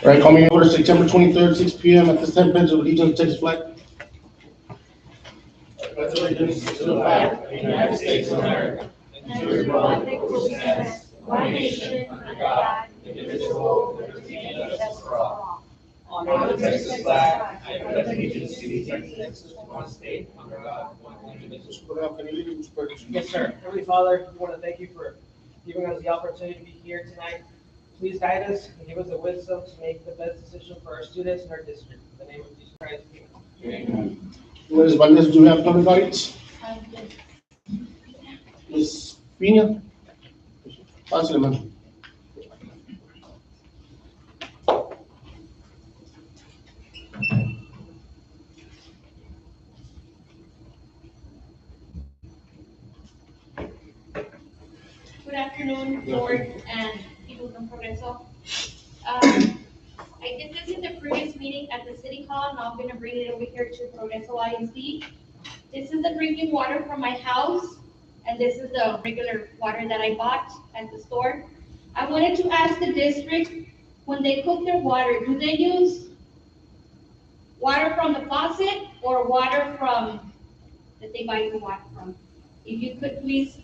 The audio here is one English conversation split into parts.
All right, call me order September 23rd, 6 p.m. at the St. Ben's of Legion of Texas flag. Pledge allegiance to the flag of the United States of America and to the republic for which it stands, one nation, under God, indivisible, with liberty and justice for all. On the Texas flag, I pledge allegiance to the United States, one state, under God, one indivisible. Yes, sir. Heavenly Father, we want to thank you for giving us the opportunity to be here tonight. Please guide us and give us the wisdom to make the best decision for our students and our district. In the name of Jesus Christ, amen. Ms. Valdez, do you have public audience? Ms. Pina? Pásale, ma'am. Good afternoon, board and people from Progreso. I did this in the previous meeting at the city hall, now I'm gonna bring it over here to Progreso ISD. This is the drinking water from my house, and this is the regular water that I bought at the store. I wanted to ask the district, when they cook their water, do they use water from the faucet or water from, that they buy the water from? If you could please,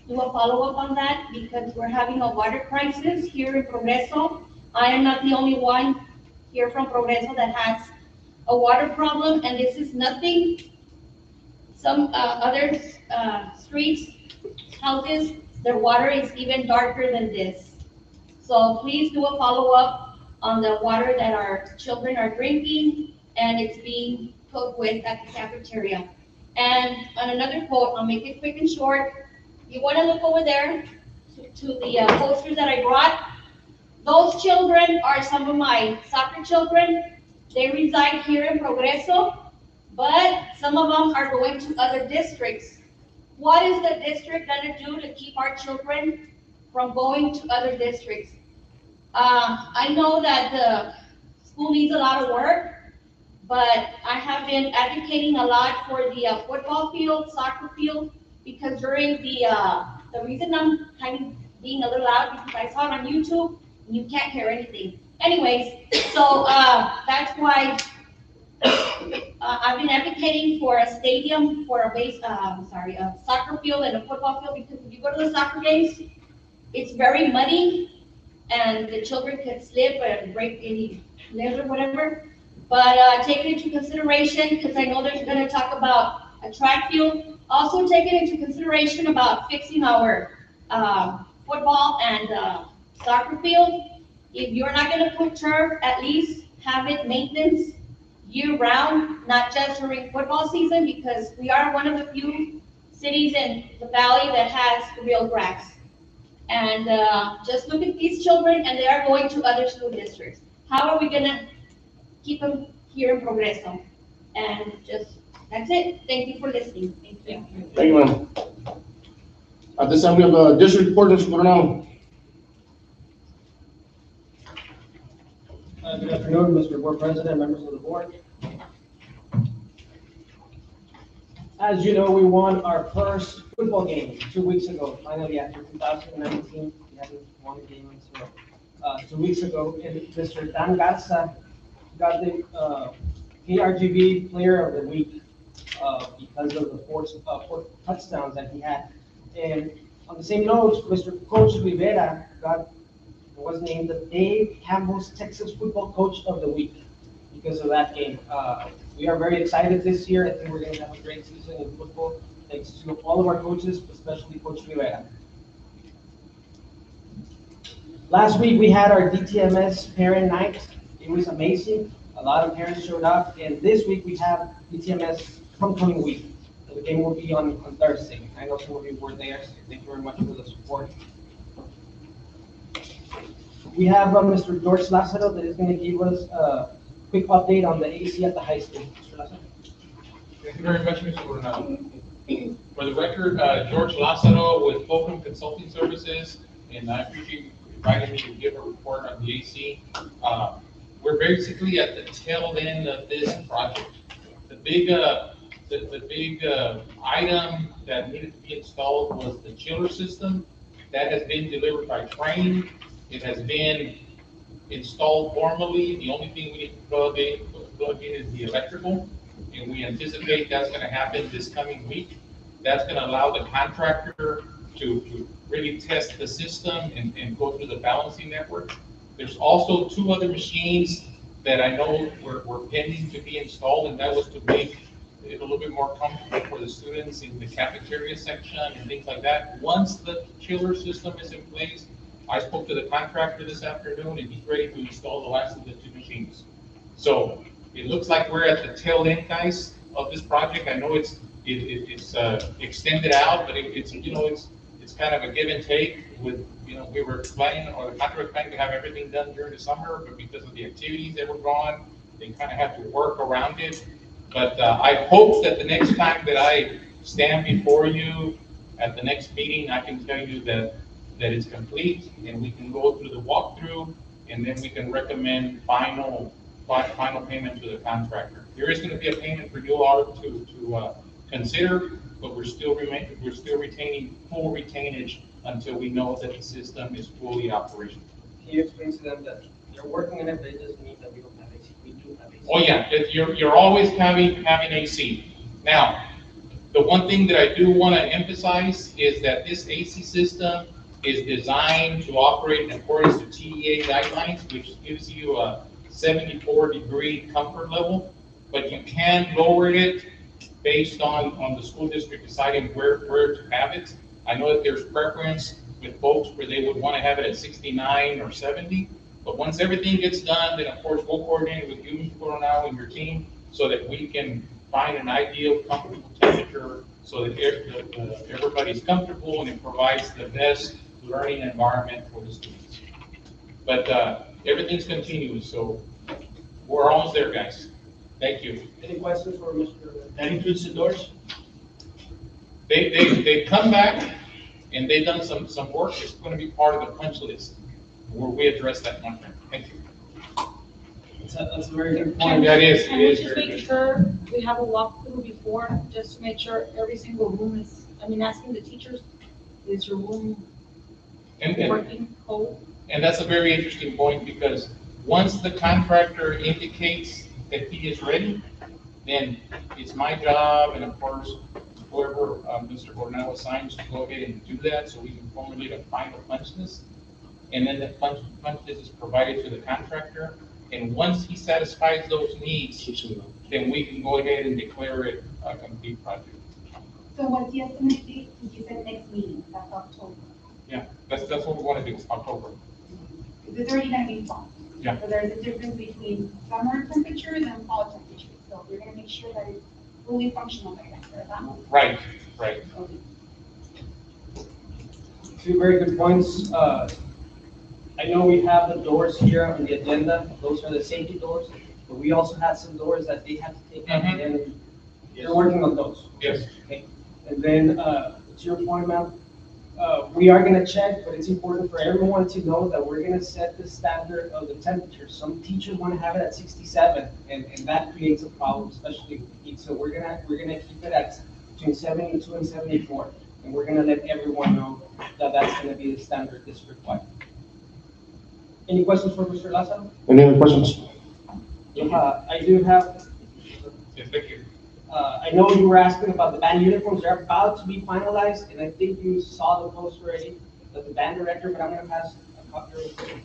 do a follow-up on that, because we're having a water crisis here in Progreso. I am not the only one here from Progreso that has a water problem, and this is nothing. Some other streets, houses, their water is even darker than this. So please do a follow-up on the water that our children are drinking, and it's being cooked with at the cafeteria. And on another quote, I'll make it quick and short. You want to look over there to the posters that I brought. Those children are some of my soccer children. They reside here in Progreso, but some of them are going to other districts. What is the district gonna do to keep our children from going to other districts? I know that the school needs a lot of work, but I have been advocating a lot for the football field, soccer field, because during the reason I'm kind of being a little loud, because I saw it on YouTube, and you can't hear anything. Anyways, so that's why I've been advocating for a stadium, for a soccer field and a football field, because if you go to the soccer games, it's very muddy, and the children could slip and break any limbs or whatever. But take it into consideration, because I know they're gonna talk about a track field. Also take it into consideration about fixing our football and soccer field. If you're not gonna put turf, at least have it maintenance year-round, not just during football season, because we are one of the few cities in the valley that has real grass. And just look at these children, and they are going to other school districts. How are we gonna keep them here in Progreso? And just, that's it. Thank you for listening. Thank you. Thank you, ma'am. At this time, we have a district report, Mr. Coronado. Good afternoon, Mr. Board President, members of the board. As you know, we won our first football game 2 weeks ago. Finally, after 2019, we haven't won a game until 2 weeks ago. And Mr. Dan Garza got the KRGB Player of the Week because of the four touchdowns that he had. And on the same note, Mr. Coach Rivera was named the Dave Campbell's Texas Football Coach of the Week because of that game. We are very excited this year. I think we're going to have a great season in football, thanks to all of our coaches, especially Coach Rivera. Last week, we had our DTMS parent night. It was amazing. A lot of parents showed up. And this week, we have DTMS homecoming week. The game will be on Thursday. I know some of you were there, so thank you very much for the support. We have Mr. George Lázaro that is going to give us a quick update on the AC at the high school. Mr. Lázaro. Thank you very much, Mr. Coronado. For the record, George Lázaro with Fulcrum Consulting Services, and I appreciate you inviting me to give a report on the AC. We're basically at the tail end of this project. The big item that needed to be installed was the chiller system. That has been delivered by train. It has been installed formally. The only thing we need to plug in is the electrical, and we anticipate that's gonna happen this coming week. That's gonna allow the contractor to really test the system and go through the balancing network. There's also two other machines that I know were pending to be installed, and that was to make it a little bit more comfortable for the students in the cafeteria section and things like that. Once the chiller system is in place, I spoke to the contractor this afternoon, and he's ready to install the last of the two machines. So it looks like we're at the tail end, guys, of this project. I know it's extended out, but it's kind of a give and take with, we were planning, or the contractor was planning to have everything done during the summer, but because of the activities that were gone, they kind of have to work around it. But I hope that the next time that I stand before you at the next meeting, I can tell you that it's complete, and we can go through the walkthrough, and then we can recommend final payment to the contractor. There is going to be a payment for you all to consider, but we're still retaining full retainage until we know that the system is fully operational. Can you explain to them that they're working on it, but it doesn't mean that we don't have AC? We do have AC. Oh yeah, you're always having AC. Now, the one thing that I do want to emphasize is that this AC system is designed to operate in accordance to TEA guidelines, which gives you a 74-degree comfort level, but you can lower it based on the school district deciding where to have it. I know that there's preference with folks where they would want to have it at 69 or 70, but once everything gets done, then of course we'll coordinate with you, Mr. Coronel, and your team so that we can find an ideal comfortable temperature so that everybody's comfortable and it provides the best learning environment for the students. But everything's continuous, so we're almost there, guys. Thank you. Any questions for Mr. That includes the doors? They come back and they've done some work. It's going to be part of the punch list where we address that content. Thank you. That's a very good point. Yeah, it is. Can we just make sure we have a walkthrough before, just to make sure every single room is, asking the teachers, is your room And working cold? that's a very interesting point, because once the contractor indicates that he is ready, then it's my job, and of course, whoever Mr. Coronel assigns, to go ahead and do that so we can formulate a final punch list. And then the punch list is provided to the contractor. And once he satisfies those needs, then we can go ahead and declare it a complete project. So what's the estimate date? You said next meeting, that's October. Yeah, that's what we want to do, October. It's already gonna be fall. Yeah. So there's a difference between summer temperatures and fall temperatures. So we're gonna make sure that it's fully functional by then, correct? Right. Okay. Two very good points. I know we have the doors here on the agenda. Those are the safety doors, but we also have some doors that they have to take out, and they're working on those. Yes. Okay. And then, to your point, ma'am, we are gonna check, but it's important for everyone to know that we're gonna set the standard of the temperature. Some teachers wanna have it at 67, and that creates a problem, especially with heat. So we're gonna keep it at between 72 and 74, and we're gonna let everyone know that that's gonna be the standard district-wide. Any questions for Mr. Lázaro? Any other questions? I do have, Yes, thank you. I know you were asking about the band uniforms. They're about to be finalized, and I think you saw the post already of the band director, but I'm gonna pass a copy real quick.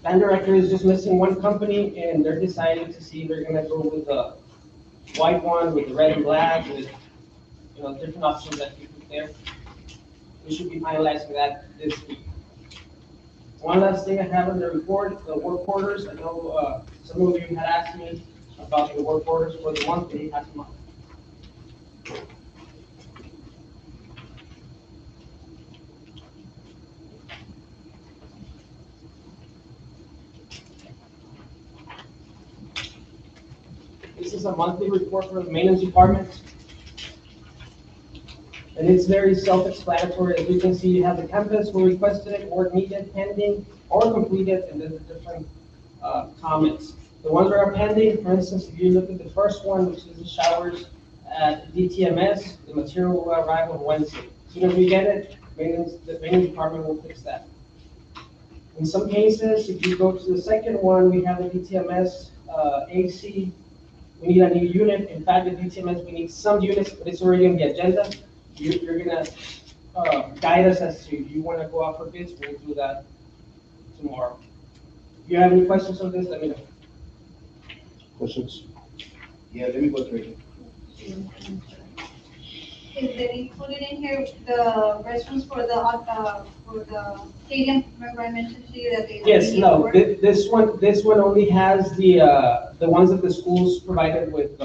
Band director is just missing one company, and they're deciding to see if they're gonna go with the white one, with the red and black, with, different options that you put there. We should be finalizing that this week. One last thing I have in the report, the work orders. I know some of you had asked me about the work orders for the month, and you have them up. This is a monthly report for the maintenance department. And it's very self-explanatory. As you can see, you have the campus who requested it, work needed, pending, or completed, and then the different comments. The ones that are pending, for instance, if you look at the first one, which is the showers at DTMS. The material will arrive on Wednesday. As soon as we get it, the maintenance department will fix that. In some cases, if you go to the second one, we have a DTMS AC. We need a new unit. In fact, the DTMS, we need some units, but it's already on the agenda. You're gonna guide us as to if you want to go out for bids. We'll do that tomorrow. If you have any questions on this, let me know. Questions? Yeah, let me go through it. Is that included in here, the restrooms for the stadium? Remember I mentioned to you that they. Yes, need no, work? this one only has the ones that the schools provided with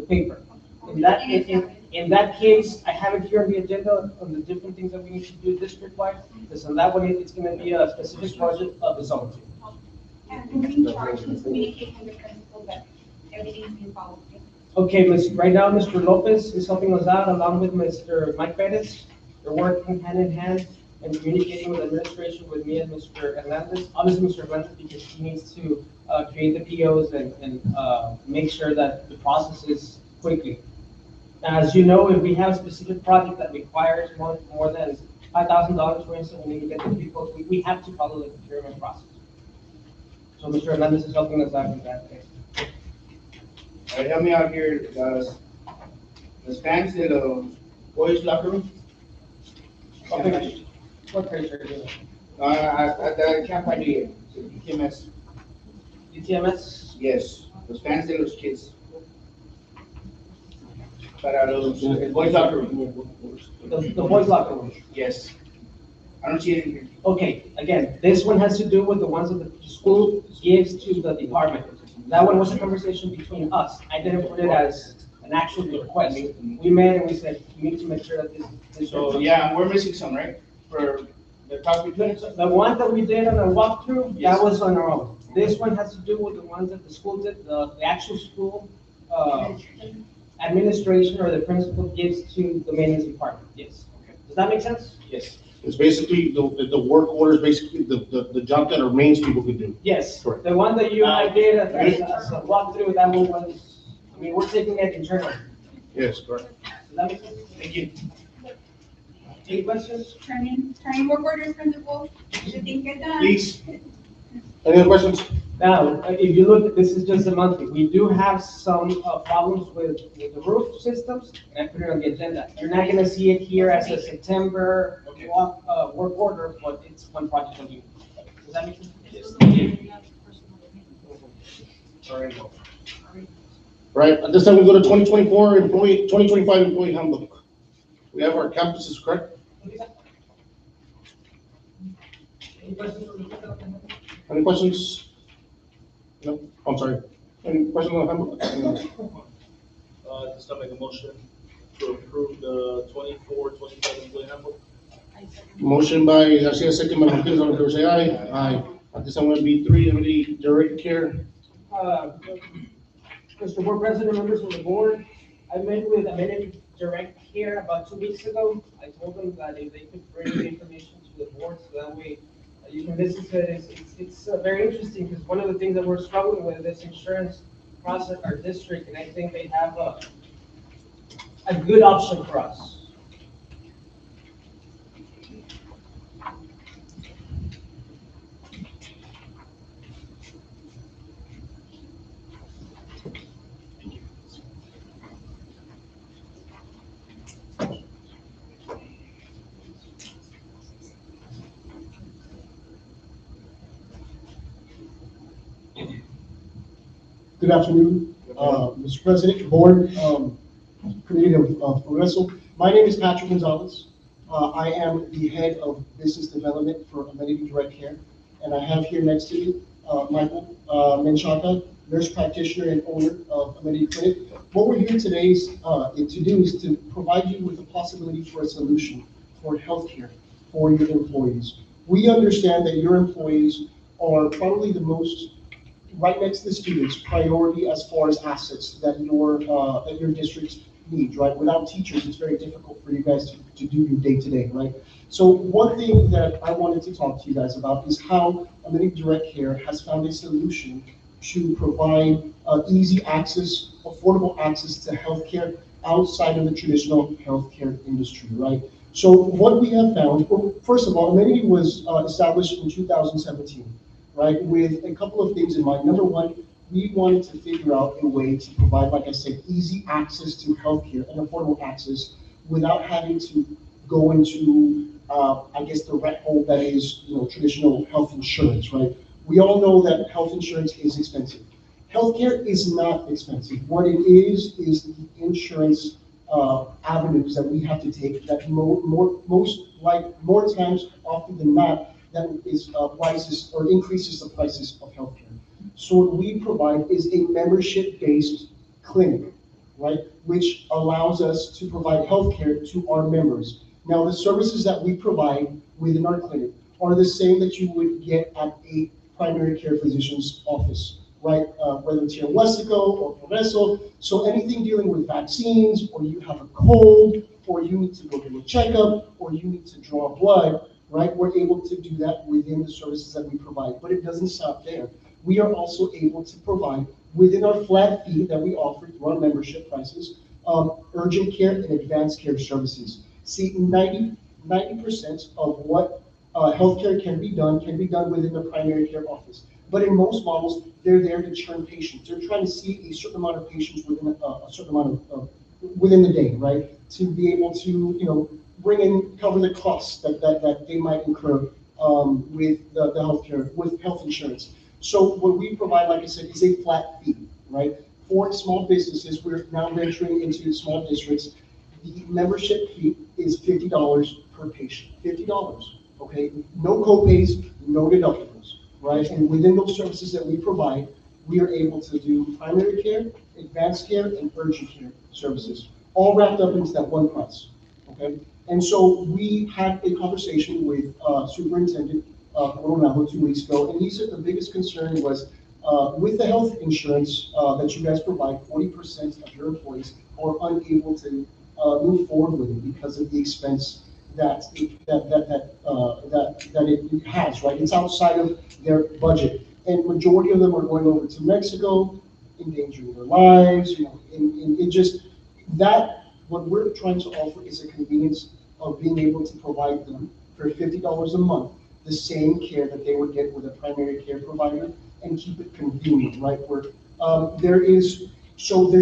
paper. In that case, I have it here on the agenda on the different things that we need to do district-wide, because on that one, it's gonna be a specific project of its own. And who's in charge, who's communicating with the principal that everything's being followed? Okay, right now, Mr. Lopez is helping us out along with Mr. Mike Perez. They're working hand in hand and communicating with administration, with me and Mr. Hernandez. Obviously, Mr. Hernandez, because he needs to create the POs and make sure that the process is quickly. As you know, if we have a specific project that requires more than $5,000, for instance, we need to get the people, we have to follow the procurement process. So Mr. Hernandez is helping us out with that case. All right, help me out here, the stands in the boys locker room? What page are you doing? I can't find it here. DTMS, DTMS? yes, the stands in those kids. Para los boys locker room, The boys locker room. yes. I don't see it in here. Okay, again, this one has to do with the ones that the school gives to the department. That one was a conversation between us. I didn't put it as an actual request. We met and we said, we need to make sure that this. So, yeah, we're missing some, right? For the top between. The one that we did on a walkthrough, Yes. that was on our own. This one has to do with the ones that the school did, the actual school, administration or the principal gives to the maintenance department, yes. Does that make sense? Yes. It's basically, the work orders, basically the job that our main people could do. Yes, Correct. the one that you and I did as a walkthrough, that one was, I mean, we're taking it internally. Yes, correct. Does that make sense? Thank you. Any questions? Turning work orders, principal, should things get done? Please. Any other questions? Now, if you look, this is just a monthly. We do have some problems with the roof systems, and I put it on the agenda. You're not gonna see it here as a September Okay. work order, but it's one project a year. Does that make sense? Yes. Sorry. Right, at this time, we go to 2025 employee handbook. We have our campuses, correct? Any questions? Any questions? No, I'm sorry. Any questions on the handbook? Just to make a motion to approve the 24-25 employee handbook. Motion by Garcia, second by Martinez, all in favor, say aye. Aye. At this time, we're gonna be three, everybody, direct care. Mr. Board President, members of the board, I met with Amenity Direct Care about 2 weeks ago. I told them that if they could bring the information to the board, so that way you can listen to it. It's very interesting, because one of the things that we're struggling with is insurance process, our district, and I think they have a good option for us. Good afternoon, Mr. President, Board, Committee of Progreso. My name is Patrick Gonzalez. I am the head of business development for Amenity Direct Care. And I have here next to me, Michael Menchaca, nurse practitioner and owner of Amenity Clinic. What we're here today to do is to provide you with a possibility for a solution for healthcare for your employees. We understand that your employees are probably the most, right next to the students, priority as far as assets that your districts need, right? Without teachers, it's very difficult for you guys to do your day-to-day, right? So one thing that I wanted to talk to you guys about is how Amenity Direct Care has found a solution to provide easy access, affordable access to healthcare outside of the traditional healthcare industry, right? So what we have found, well, first of all, Amenity was established in 2017, right, with a couple of things in mind. Number one, we wanted to figure out a way to provide, like I said, easy access to healthcare and affordable access without having to go into, I guess, the rat hole that is, traditional health insurance, right? We all know that health insurance is expensive. Healthcare is not expensive. What it is the insurance avenues that we have to take that more times, often than not, that is rises or increases the prices of healthcare. So what we provide is a membership-based clinic, right, which allows us to provide healthcare to our members. Now, the services that we provide within our clinic are the same that you would get at a primary care physician's office, right? Whether it's here in Westaco or Progreso. So anything dealing with vaccines, or you have a cold, or you need to go get a checkup, or you need to draw blood, right? We're able to do that within the services that we provide. But it doesn't stop there. We are also able to provide, within our flat fee that we offer through our membership prices, urgent care and advanced care services. See, 90% of what healthcare can be done within the primary care office. But in most models, they're there to churn patients. They're trying to see a certain amount of patients within a certain amount of within the day, right? To be able to, bring in, cover the costs that they might incur with the healthcare, with health insurance. So what we provide, like I said, is a flat fee, right? For small businesses, we're now venturing into small districts. The membership fee is $50 per patient, $50, okay? No co-pays, no deductibles, right? And within those services that we provide, we are able to do primary care, advanced care, and urgent care services, all wrapped up into that one price, okay? And so we had a conversation with Superintendent Coronado 2 weeks ago, and he said the biggest concern was with the health insurance that you guys provide, 40% of your employees are unable to move forward with it because of the expense that it has, right? It's outside of their budget, and majority of them are going over to Mexico, endangering their lives, and it just that. What we're trying to offer is a convenience of being able to provide them for $50 a month the same care that they would get with a primary care provider, and keep it convenient, right? Where there's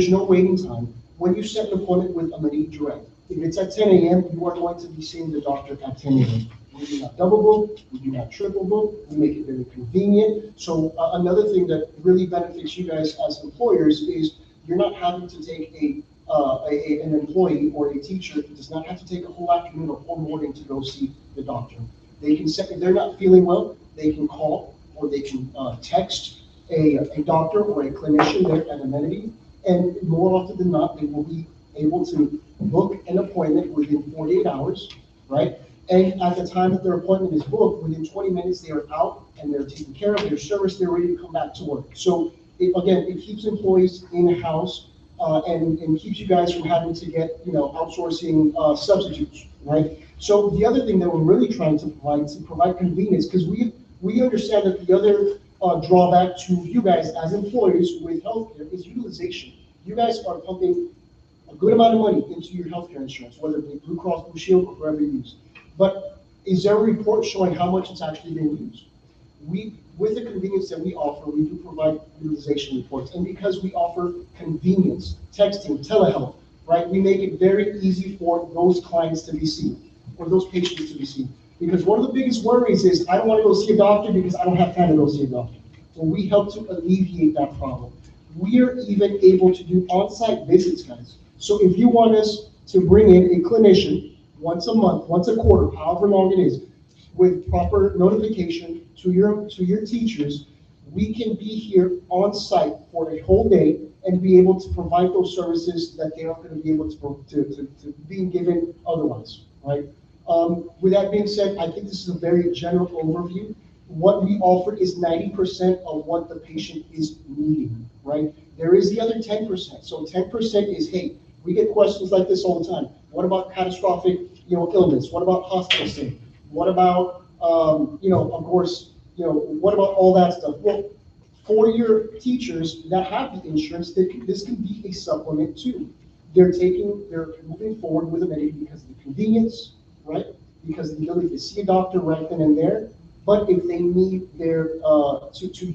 no waiting time. When you set an appointment with Amenity Direct, if it's at 10 a.m., you are going to be seeing the doctor at 10 a.m. We do not double book, we do not triple book, we make it very convenient. So another thing that really benefits you guys as employers is you're not having to take an employee or a teacher does not have to take a whole afternoon or whole morning to go see the doctor. They can set, if they're not feeling well, they can call or they can text a doctor or a clinician there at Amenity, and more often than not, they will be able to book an appointment within 48 hours, right? And at the time that their appointment is booked, within 20 minutes, they are out and they're taking care of their service, they're ready to come back to work. So it keeps employees in-house and keeps you guys from having to get, outsourcing substitutes, right? So the other thing that we're really trying to provide convenience, because we understand that the other drawback to you guys as employers with healthcare is utilization. You guys are pumping a good amount of money into your healthcare insurance, whether it be Blue Cross Blue Shield or whoever you use. But is there a report showing how much it's actually being used? With the convenience that we offer, we do provide utilization reports. And because we offer convenience, texting, telehealth, right, we make it very easy for those clients to be seen, or those patients to be seen. Because one of the biggest worries is, I don't want to go see a doctor because I don't have time to go see a doctor. Well, we help to alleviate that problem. We are even able to do on-site visits, guys. So if you want us to bring in a clinician once a month, once a quarter, however long it is, with proper notification to your teachers, we can be here on site for a whole day and be able to provide those services that they aren't going to be able to be given otherwise, right? With that being said, I think this is a very general overview. What we offer is 90% of what the patient is needing, right? There is the other 10%. So 10% is, hey, we get questions like this all the time. What about catastrophic, illness? What about hospital stay? What about, of course, what about all that stuff? Well, For your teachers that have the insurance, this can be a supplement too. They're moving forward with Amenity because of the convenience, right? Because of the ability to see a doctor right then and there. But if they need to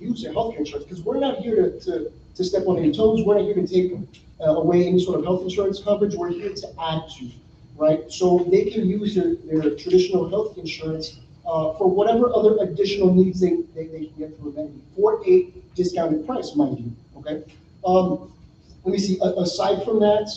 use their healthcare insurance, because we're not here to step on any toes, we're not here to take away any sort of health insurance coverage, we're here to add to, right? So they can use their traditional health insurance for whatever other additional needs they can get through Amenity for a discounted price, mind you, okay? Let me see, aside from that,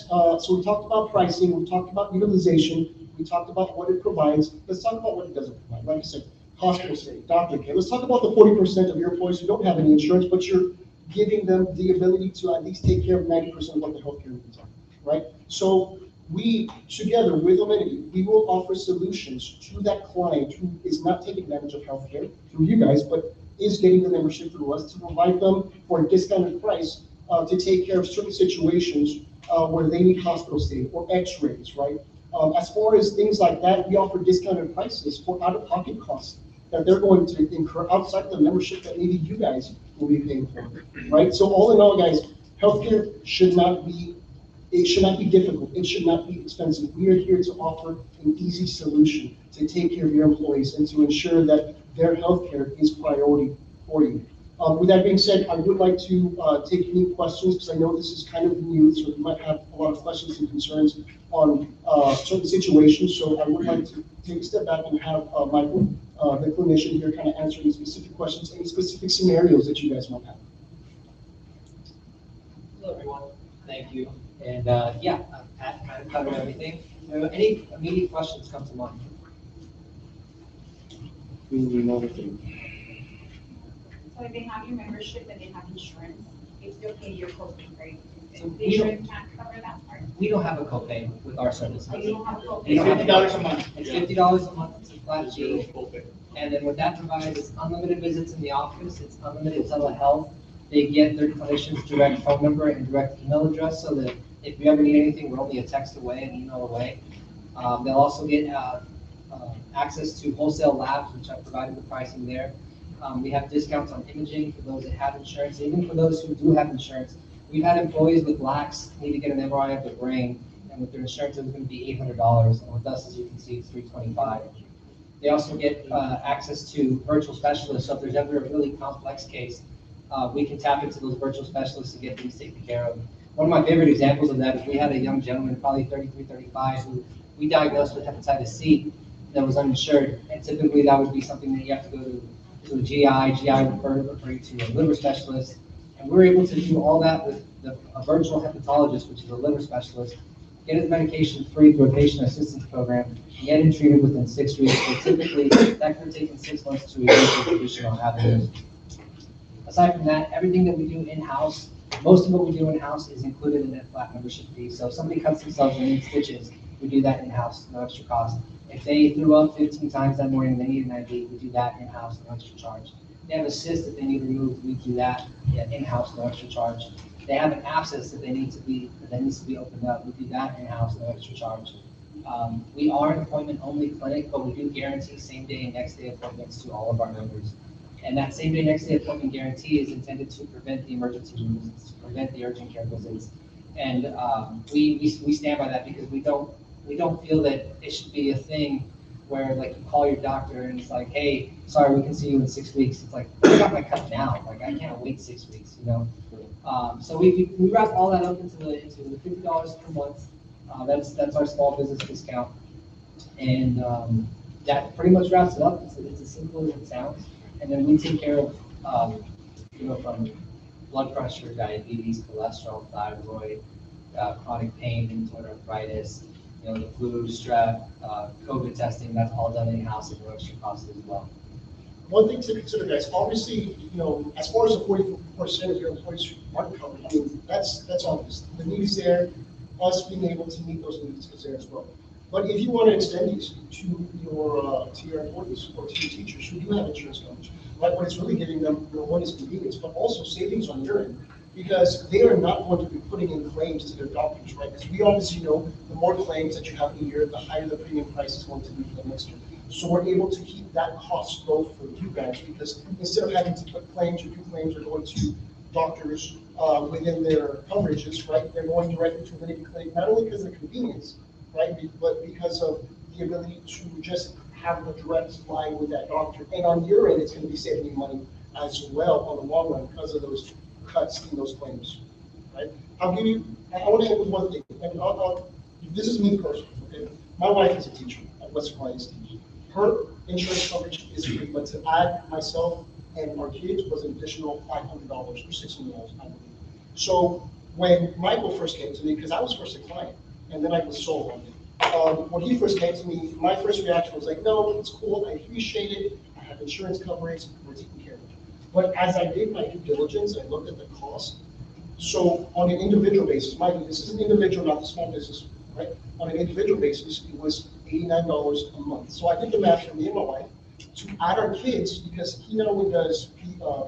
so we talked about pricing, we talked about utilization, we talked about what it provides. Let's talk about what it doesn't provide. Like I said, hospital stay, doctor care. Let's talk about the 40% of your employees who don't have any insurance, but you're giving them the ability to at least take care of 90% of what the healthcare needs are, right? So we, together with Amenity, we will offer solutions to that client who is not taking advantage of healthcare through you guys, but is getting the membership through us to provide them for a discounted price to take care of certain situations where they need hospital stay or x-rays, right? As far as things like that, we offer discounted prices for out-of-pocket costs that they're going to incur outside of the membership that maybe you guys will be paying for, right? So all in all, guys, healthcare should not be difficult. It should not be expensive. We are here to offer an easy solution to take care of your employees and to ensure that their healthcare is priority for you. With that being said, I would like to take any questions because I know this is kind of new, so you might have a lot of questions and concerns on certain situations. So I would like to take a step back and have Michael, the clinician here, kind of answer any specific questions, any specific scenarios that you guys might have. Hello, everyone. Thank you. And yeah, Pat kind of covered everything. Any immediate questions come to mind? So if they have your membership and they have insurance, they still pay your copay, right? So The insurance can't cover that part. We don't have a copay with our services. So you don't have a copay. We don't have $50 a month. It's $50 a month, it's a flat fee. And then what that provides is unlimited visits in the office, it's unlimited telehealth. They get their clinician's direct phone number and direct email address so that if you ever need anything, we're only a text away, an email away. They'll also get access to wholesale labs, which I've provided the pricing there. We have discounts on imaging for those that have insurance, even for those who do have insurance. We've had employees with lax need to get an MRI of their brain, and with their insurance, it was going to be $800, and with us, as you can see, it's $325. They also get access to virtual specialists, so if there's ever a really complex case, we can tap into those virtual specialists to get things taken care of. One of my favorite examples of that is we had a young gentleman, probably 33, 35, who we diagnosed with hepatitis C that was uninsured, and typically that would be something that you have to go to a GI would refer you to a liver specialist, and we're able to do all that with a virtual hepatologist, which is a liver specialist, get his medication free through a patient assistance program, and get him treated within 6 weeks. So typically, that could have taken 6 months to a year for traditional avenues. Aside from that, everything that we do in-house, most of what we do in-house is included in that flat membership fee. So if somebody cuts themselves and needs stitches, we do that in-house, no extra cost. If they threw up 15 times that morning and they need an IV, we do that in-house, no extra charge. They have a cyst that they need removed, we do that in-house, no extra charge. They have an abscess that needs to be opened up, we do that in-house, no extra charge. We are an appointment-only clinic, but we do guarantee same-day and next-day appointments to all of our members. And that same-day, next-day appointment guarantee is intended to prevent the emergency rooms, to prevent the urgent care visits. And we stand by that because we don't feel that it should be a thing where like you call your doctor and it's like, hey, sorry, we can see you in 6 weeks. It's like, I got my cut now. Like I can't wait 6 weeks, you know? So we wrap all that up into the $50 per month. That's our small business discount. And that pretty much wraps it up. It's as simple as it sounds. And then we take care of, from blood pressure, diabetes, cholesterol, thyroid, chronic pain, rheumatoid arthritis, the flu, strep, COVID testing, that's all done in-house at no extra cost as well. One thing to consider, guys, obviously, as far as the 40% of your employees aren't covered, I mean, that's obvious. The need is there, us being able to meet those needs is there as well. But if you want to extend these to your employees or to your teachers who do have insurance coverage, like what it's really giving them, one is convenience, but also savings on your end, because they are not going to be putting in claims to their doctors, right? Because we obviously know the more claims that you have in a year, the higher the premium price is going to be for the next year. So we're able to keep that cost low for you guys, because instead of having to put claims or do claims or going to doctors within their coverages, right? They're going directly to Alinity Clinic, not only because of the convenience, right? But because of the ability to just have a direct line with that doctor. And on your end, it's gonna be saving you money as well on the long run because of those cuts in those claims, right? I'll give you, I want to end with one thing, and this is me personally, okay? My wife is a teacher at Western ISD. Her insurance coverage is free, but to add myself and our kids was an additional $500 or $600, I believe. So when Michael first came to me, because I was first a client, and then I was sold on it. When he first came to me, my first reaction was like, no, it's cool, I appreciate it, I have insurance coverage, we're taken care of. But as I did my due diligence, I looked at the cost. So on an individual basis, mind you, this is an individual, not a small business, right? On an individual basis, it was $89 a month. So I did the math for me and my wife to add our kids, because he not only does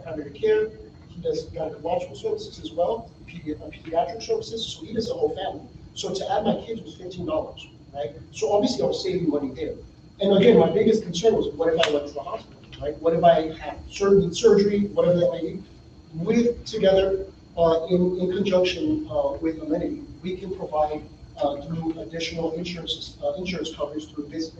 primary care, he does gynecological services as well, pediatric services, so he does the whole family. So to add my kids was $15, right? So obviously I was saving money there. And again, my biggest concern was, what if I went to the hospital, right? What if I have surgery, whatever that may be? With together, in conjunction with Alinity, we can provide through additional insurance coverage through this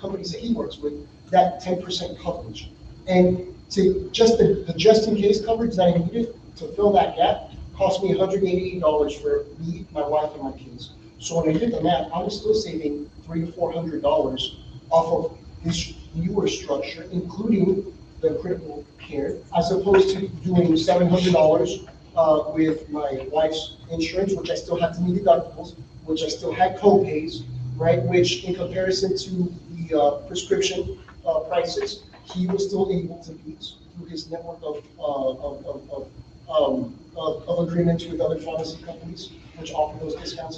companies that he works with, that 10% coverage. And to just the just-in-case coverage that I needed to fill that gap cost me $188 for me, my wife, and my kids. So when I did the math, I was still saving $300 to $400 off of this newer structure, including the critical care, as opposed to doing $700 with my wife's insurance, which I still had to meet deductibles, which I still had co-pays, right? Which in comparison to the prescription prices, he was still able to beat through his network of agreements with other pharmacy companies, which offer those discounts.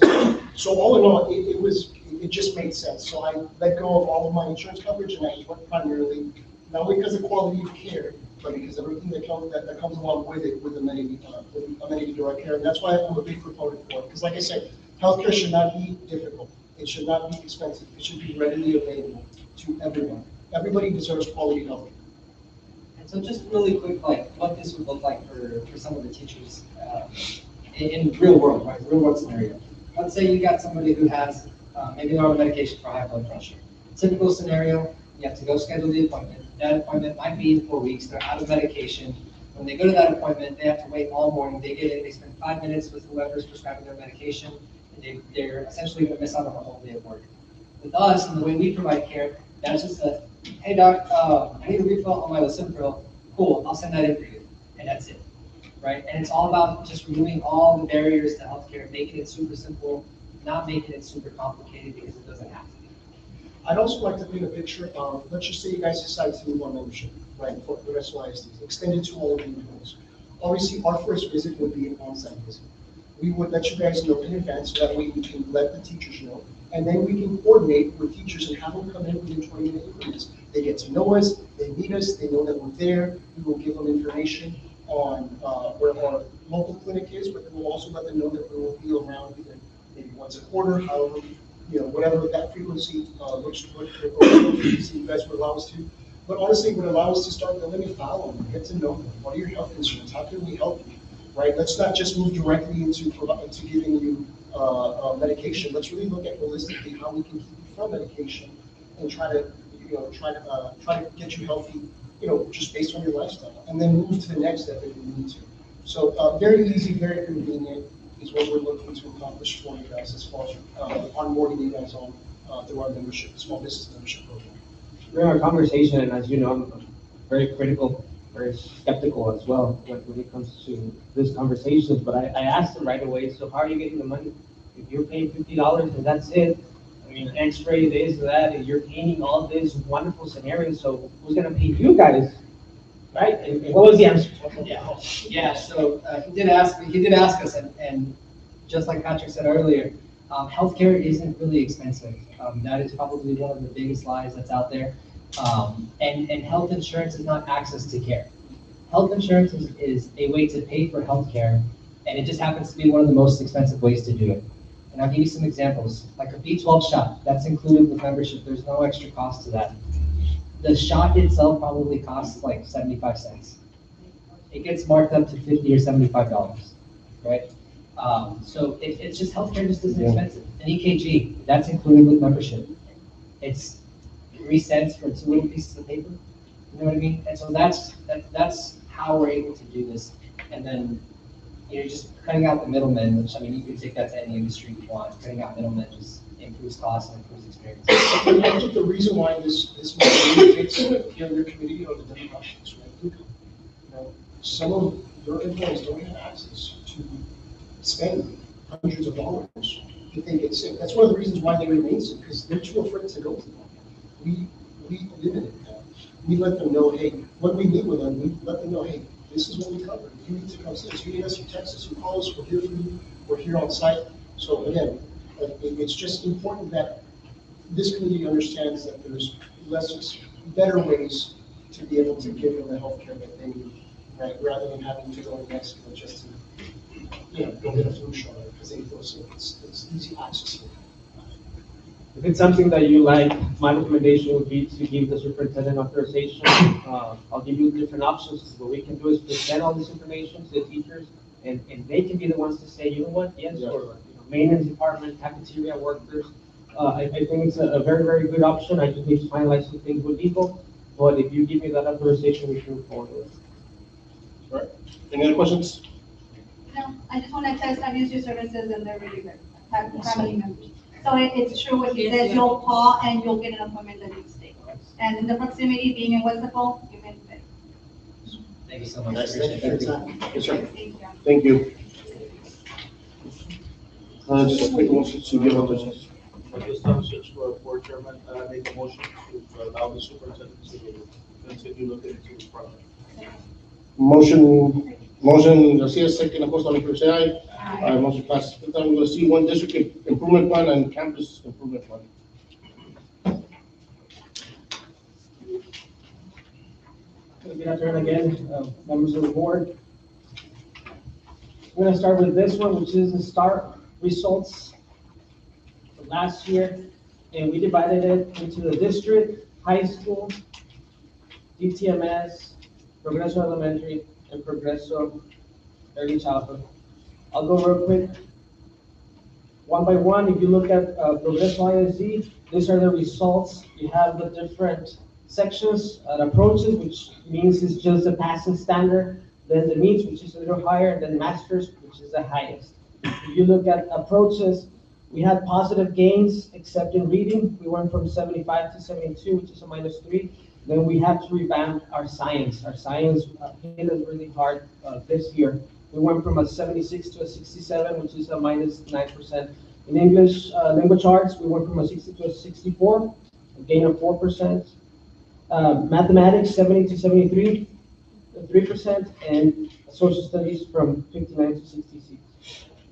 So all in all, it just made sense. So I let go of all of my insurance coverage, and I just went primarily, not only because of quality of care, but because of everything that comes along with it, with Alinity Direct Care. And that's why I'm a big proponent for it. Because like I said, healthcare should not be difficult. It should not be expensive. It should be readily available to everyone. Everybody deserves quality health. And so just really quick, like what this would look like for some of the teachers in real world, right? Real world scenario. Let's say you got somebody who has maybe they're on medication for high blood pressure. Typical scenario, you have to go schedule the appointment. That appointment might be in 4 weeks. They're out of medication. When they go to that appointment, they have to wait all morning. They get in, they spend 5 minutes with whoever's prescribing their medication, and they're essentially going to miss out on a whole day of work. With us, and the way we provide care, that's just a, hey doc, I need a refill on my Lisinopril. Cool, I'll send that in for you, and that's it, right? And it's all about just removing all the barriers to healthcare, making it super simple, not making it super complicated because it doesn't have to be. I'd also like to paint a picture of, let's just say you guys decide to move on membership, right, for the rest of ISDs, extended to all of the employees. Obviously, our first visit would be an on-site visit. We would let you guys know in advance, so that way we can let the teachers know, and then we can coordinate with teachers and have them come in within 20-minute increments. They get to know us, they meet us, they know that we're there. We will give them information on where our local clinic is, but we'll also let them know that we will be around either maybe once a quarter, however, whatever that frequency looks like, you guys would allow us to. But honestly, it would allow us to start building a file on them, get to know them. What are your health concerns? How can we help you? Right? Let's not just move directly into giving you medication. Let's really look at holistically how we can keep you from medication and try to get you healthy, just based on your lifestyle, and then move to the next step if we need to. So very easy, very convenient is what we're looking to accomplish for you guys as far as onboarding you guys on through our membership, small business membership program. During our conversation, and as you know, I'm very critical, very skeptical as well when it comes to this conversation, but I asked them right away, so how are you getting the money? If you're paying $50 and that's it, I mean, X-ray, this, that, and you're painting all this wonderful scenario, so who's gonna pay you guys? Right? And what was the answer? Yeah. So he did ask us, and just like Patrick said earlier, healthcare isn't really expensive. That is probably one of the biggest lies that's out there. And health insurance is not access to care. Health insurance is a way to pay for healthcare, and it just happens to be one of the most expensive ways to do it. And I'll give you some examples, like a B12 shot, that's included with membership. There's no extra cost to that. the shot itself probably costs like 75 cents. It gets marked up to $50 or $75, right? So it's just, healthcare just isn't expensive. An EKG, that's included with membership. It's 3 cents for 2 little pieces of paper. You know what I mean? And so that's how we're able to do this. And then, you're just cutting out the middlemen, which, I mean, you can take that to any industry you want. Cutting out middlemen just improves cost and improves experience. I think the reason why this really fits here in your committee are the demographics, right? You know, some of your employees don't have access to spend hundreds of dollars if they get sick. That's one of the reasons why they remain sick, because they're too afraid to go to them. We eliminate that. We let them know, hey, when we meet with them, we let them know, hey, this is what we cover. You need to come see us. You need us, you text us, you call us, we're here for you. We're here on site. So again, it's just important that this community understands that there's better ways to be able to give them the healthcare that they need, right? Rather than having to go to Mexico just to, go get a flu shot because they feel sick. It's easy access here. If it's something that you like, my recommendation would be to give the superintendent authorization. I'll give you different options. What we can do is present all this information to the teachers, and they can be the ones to say, you know what, yes, or maintenance department, cafeteria workers. I think it's a very, very good option. I just need to finalize some things with legal, but if you give me that authorization, we should move forward with it. All right. Any other questions? No, I just want to test, I've used your services and they're really good. I have family members. So it's true what he says, you'll call and you'll get an appointment the next day. And in the proximity, being in Westapole, you make it. Thank you so much. Nice, thank you for your time. Yes, sir. Thank you. Thank you. Just make a motion to give authorization. For this township's board chairman, make a motion to allow the superintendent to continue looking into this project. Motion, Garcia, second, Acosta, all in favor, say aye. Aye, motion passes. Fifth time, we're gonna see one district improvement plan and campus improvement plan. Good afternoon again, members of the board. We're gonna start with this one, which is the STAR results from last year. And we divided it into the district, high school, DTMS, Progreso Elementary, and Progreso Early Childhood. I'll go real quick. One by one, if you look at Progreso ISD, these are the results. You have the different sections and approaches, which means it's just a passing standard. Then the meets, which is a little higher, and then masters, which is the highest. If you look at approaches, we had positive gains, except in reading. We went from 75 to 72, which is a -3. Then we had to revamp our science. Our science hit us really hard this year. We went from a 76 to a 67, which is a -9%. In English language arts, we went from a 60 to a 64, a gain of 4%. Mathematics, 70 to 73, 3%, and social studies from 59 to 66.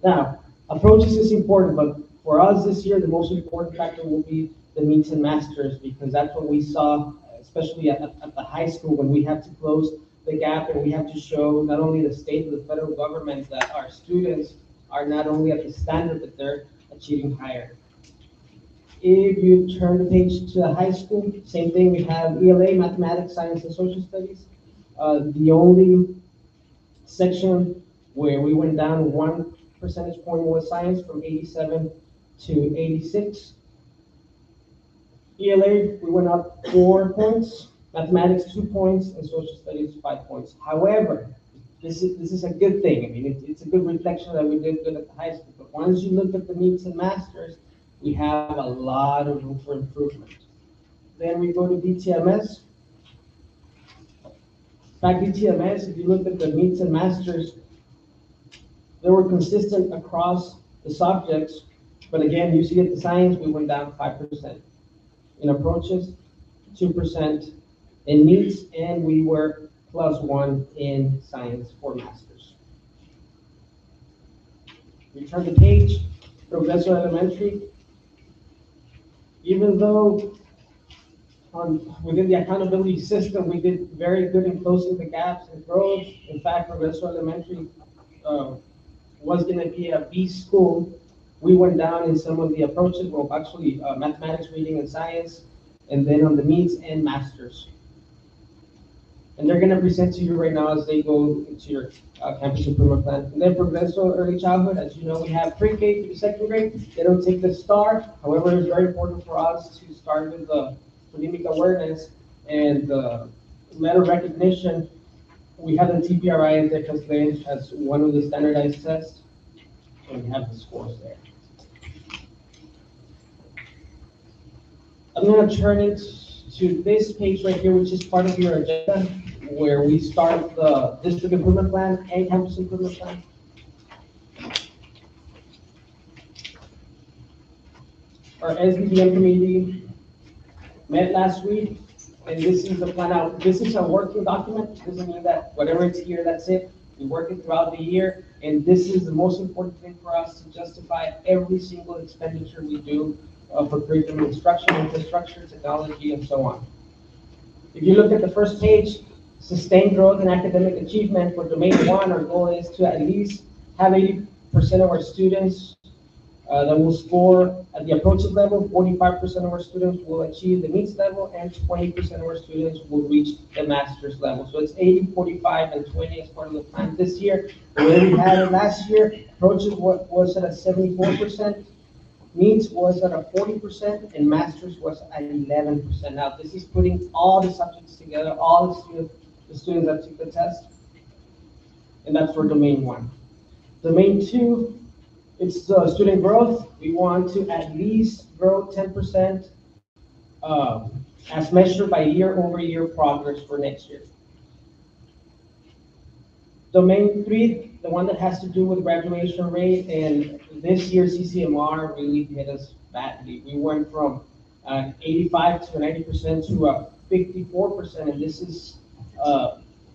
Now, approaches is important, but for us this year, the most important factor will be the meets and masters, because that's what we saw, especially at the high school, when we had to close the gap and we have to show not only the state and the federal government that our students are not only at the standard, but they're achieving higher. If you turn the page to the high school, same thing, we have ELA, mathematics, science, and social studies. The only section where we went down 1 percentage point was science, from 87 to 86. ELA, we went up 4 points, mathematics 2 points, and social studies 5 points. However, this is a good thing. I mean, it's a good reflection that we did good at the high school. But once you look at the meets and masters, we have a lot of room for improvement. Then we go to DTMS. Back DTMS, if you look at the meets and masters, they were consistent across the subjects. But again, you see at the science, we went down 5%. In approaches, 2% in meets, and we were +1 in science for masters. We turn the page, Progreso Elementary. Even though within the accountability system, we did very good in closing the gaps and growth. In fact, Progreso Elementary was going to be a B school. We went down in some of the approaches, well, actually mathematics, reading, and science. and then on the meets and masters. And they're gonna present to you right now as they go into your campus improvement plan. And then Progreso Early Childhood, as you know, we have pre-K through second grade. They don't take the STAR. However, it's very important for us to start with the phonemic awareness and letter recognition. We have the TPRI and Tecas as one of the standardized tests, and we have the scores there. I'm gonna turn it to this page right here, which is part of your agenda, where we start the district improvement plan and campus improvement plan. Our SBDM committee met last week, and this is the plan out. This is a working document. Doesn't mean that whatever it's here, that's it. We work it throughout the year, and this is the most important thing for us to justify every single expenditure we do for curriculum instruction, infrastructure, technology, and so on. If you look at the first page, sustained growth in academic achievement for domain 1, our goal is to at least have 80% of our students that will score at the approaches level, 45% of our students will achieve the meets level, and 20% of our students will reach the master's level. So it's 80, 45, and 20 as part of the plan this year. The way we had it last year, approaches was at a 74%, meets was at a 40%, and masters was at 11%. Now, this is putting all the subjects together, all the students that took the test, and that's for domain 1. Domain 2, it's student growth. We want to at least grow 10% as measured by year-over-year progress for next year. Domain 3, the one that has to do with graduation rate, and this year CCMR really hit us badly. We went from 85 to 90% to 54%, and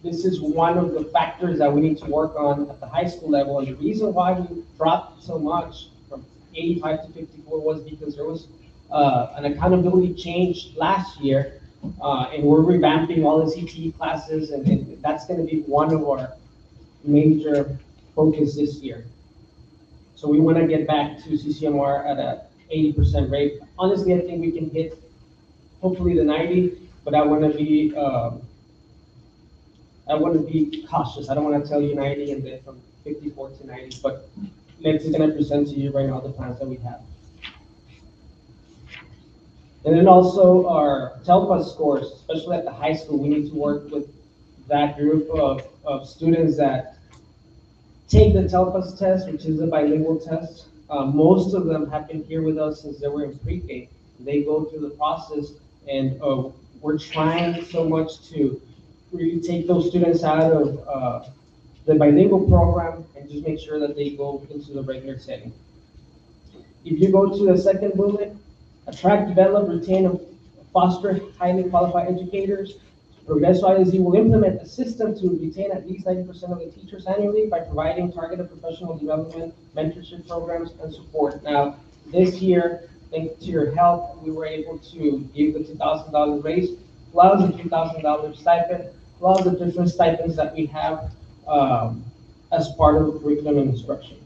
this is one of the factors that we need to work on at the high school level. And the reason why we dropped so much from 85 to 54 was because there was an accountability change last year, and we're revamping all the CTE classes, and that's going to be one of our major focus this year. So we want to get back to CCMR at a 80% rate. Honestly, I think we can hit hopefully the 90, but I want to be cautious. I don't want to tell you 90 and then from 54 to 90, but Lex is going to present to you right now the plans that we have. And then also our TELPA scores, especially at the high school, we need to work with that group of students that take the TELPAS test, which is a bilingual test. Most of them have been here with us since they were in pre-K. They go through the process, and we're trying so much to really take those students out of the bilingual program and just make sure that they go into the regular setting. If you go to the second bullet, attract, develop, retain, and foster highly qualified educators. Progreso ISD will implement a system to retain at least 90% of the teachers annually by providing targeted professional development, mentorship programs, and support. Now, this year, thanks to your help, we were able to give the $2,000 raise, plus the $3,000 stipend, plus the different stipends that we have as part of the curriculum and instruction.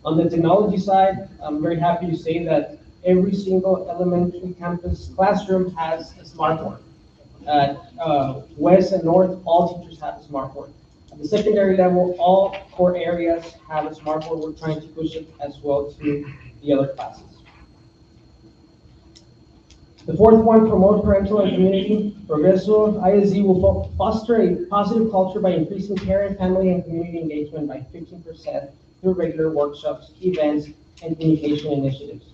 On the technology side, I'm very happy to say that every single elementary campus classroom has a smartboard. At West and North, all teachers have a smartboard. At the secondary level, all core areas have a smartboard. We're trying to push it as well to the other classes. The fourth one, promote parental and community. Progreso ISD will foster a positive culture by increasing parent, family, and community engagement by 15% through regular workshops, events, and communication initiatives.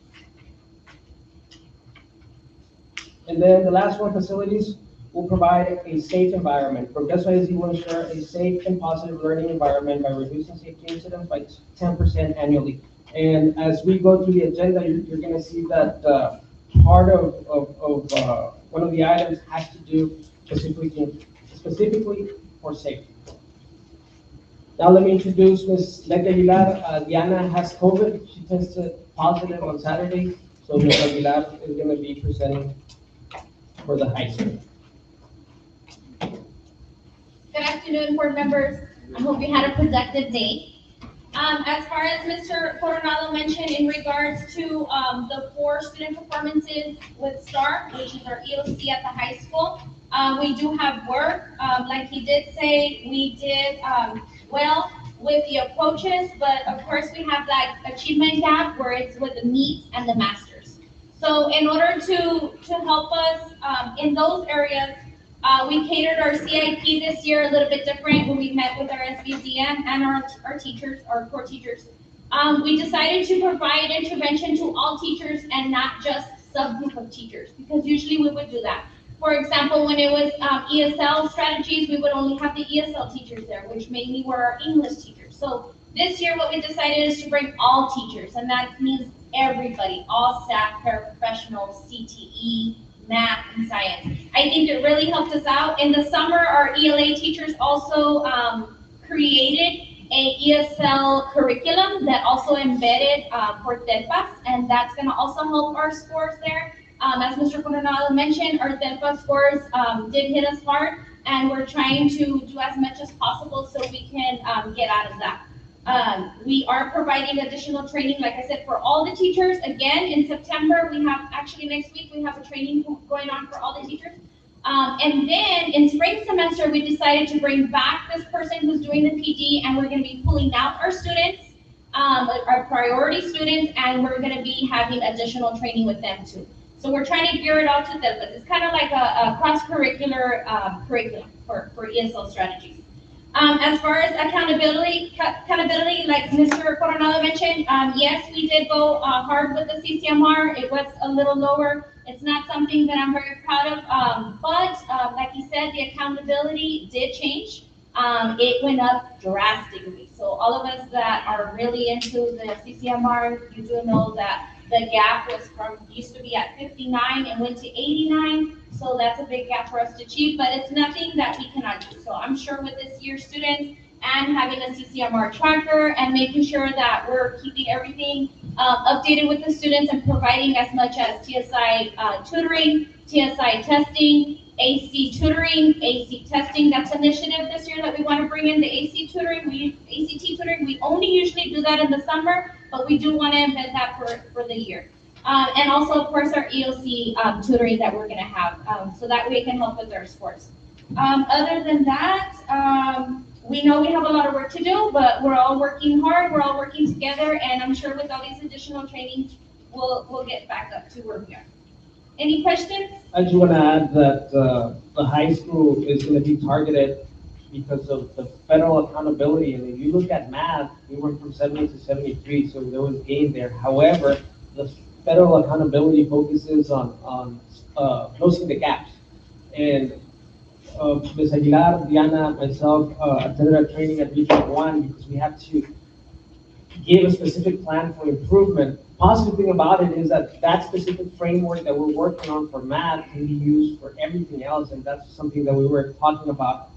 And then the last one, facilities, will provide a safe environment. Progreso ISD will ensure a safe and positive learning environment by reducing safety incidents by 10% annually. And as we go through the agenda, you're going to see that part of one of the items has to do specifically for safety. Now let me introduce Ms. Leti Aguilar. Diana has COVID. She tested positive on Saturday, so Ms. Aguilar is going to be presenting for the high school. Good afternoon, board members. I hope you had a productive day. As far as Mr. Coronado mentioned in regards to, the 4 student performances with STAR, which is our EOC at the high school, we do have work. Like he did say, we did, well with the approaches, but of course we have that achievement gap where it's with the meets and the masters. So in order to help us, in those areas, we catered our CIP this year a little bit different when we met with our SBDM and our teachers, our core teachers. We decided to provide intervention to all teachers and not just subgroup of teachers, because usually we would do that. For example, when it was ESL strategies, we would only have the ESL teachers there, which mainly were our English teachers. So this year, what we decided is to bring all teachers, and that means everybody, all staff, paraprofessionals, CTE, math, and science. I think it really helped us out. In the summer, our ELA teachers also created a ESL curriculum that also embedded for TELPAS, and that's going to also help our scores there. As Mr. Coronado mentioned, our TELPAS scores did hit us hard, and we're trying to do as much as possible so we can get out of that. We are providing additional training, like I said, for all the teachers. Again, in September, we have, actually next week, we have a training going on for all the teachers. And then in spring semester, we decided to bring back this person who's doing the PD, and we're going to be pulling out our students, our priority students, and we're going to be having additional training with them too. So we're trying to gear it out to them, but it's kind of like a cross-curricular curriculum for ESL strategies. As far as accountability, like Mr. Coronado mentioned, yes, we did go hard with the CCMR. It was a little lower. It's not something that I'm very proud of, but like he said, the accountability did change. It went up drastically. So all of us that are really into the CCMR, you do know that the gap was used to be at 59 and went to 89. So that's a big gap for us to achieve, but it's nothing that we cannot do. So I'm sure with this year's students and having a CCMR tracker and making sure that we're keeping everything updated with the students and providing as much as TSI tutoring, TSI testing, AC tutoring, AC testing. That's an initiative this year that we want to bring in, the AC tutoring. ACT tutoring, we only usually do that in the summer, but we do want to embed that for the year. And also, of course, our EOC tutoring that we're going to have, so that way it can help with our sports. Other than that, we know we have a lot of work to do, but we're all working hard, we're all working together, and I'm sure with all these additional trainings, we'll get back up to where we are. Any questions? I just want to add that the high school is going to be targeted because of the federal accountability. And if you look at math, we went from 70 to 73, so there was gain there. However, the federal accountability focuses on closing the gaps. And Ms. Aguilar, Diana, myself attended a training at Region 1 because we have to give a specific plan for improvement. Positive thing about it is that that specific framework that we're working on for math can be used for everything else, and that's something that we were talking about.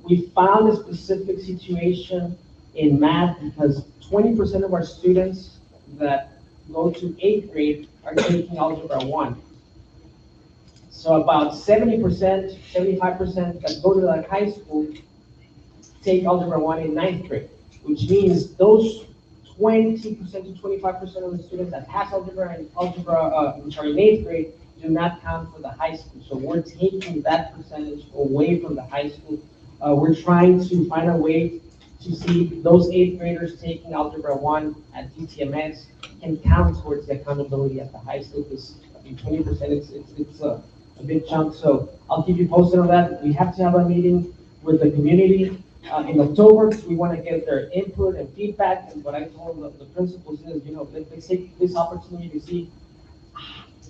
We found a specific situation in math because 20% of our students that go to 8th grade are taking Algebra 1. So about 70%, 75% that go to the high school take Algebra 1 in 9th grade, which means those 20% to 25% of the students that pass algebra in 8th grade do not count for the high school. So we're taking that percentage away from the high school. We're trying to find a way to see those 8th graders taking Algebra 1 at DTMS can count towards the accountability at the high school, because I mean 20% it's a big chunk. So I'll keep you posted on that. We have to have a meeting with the community in October. We want to get their input and feedback. And what I told the principals is, let's take this opportunity to see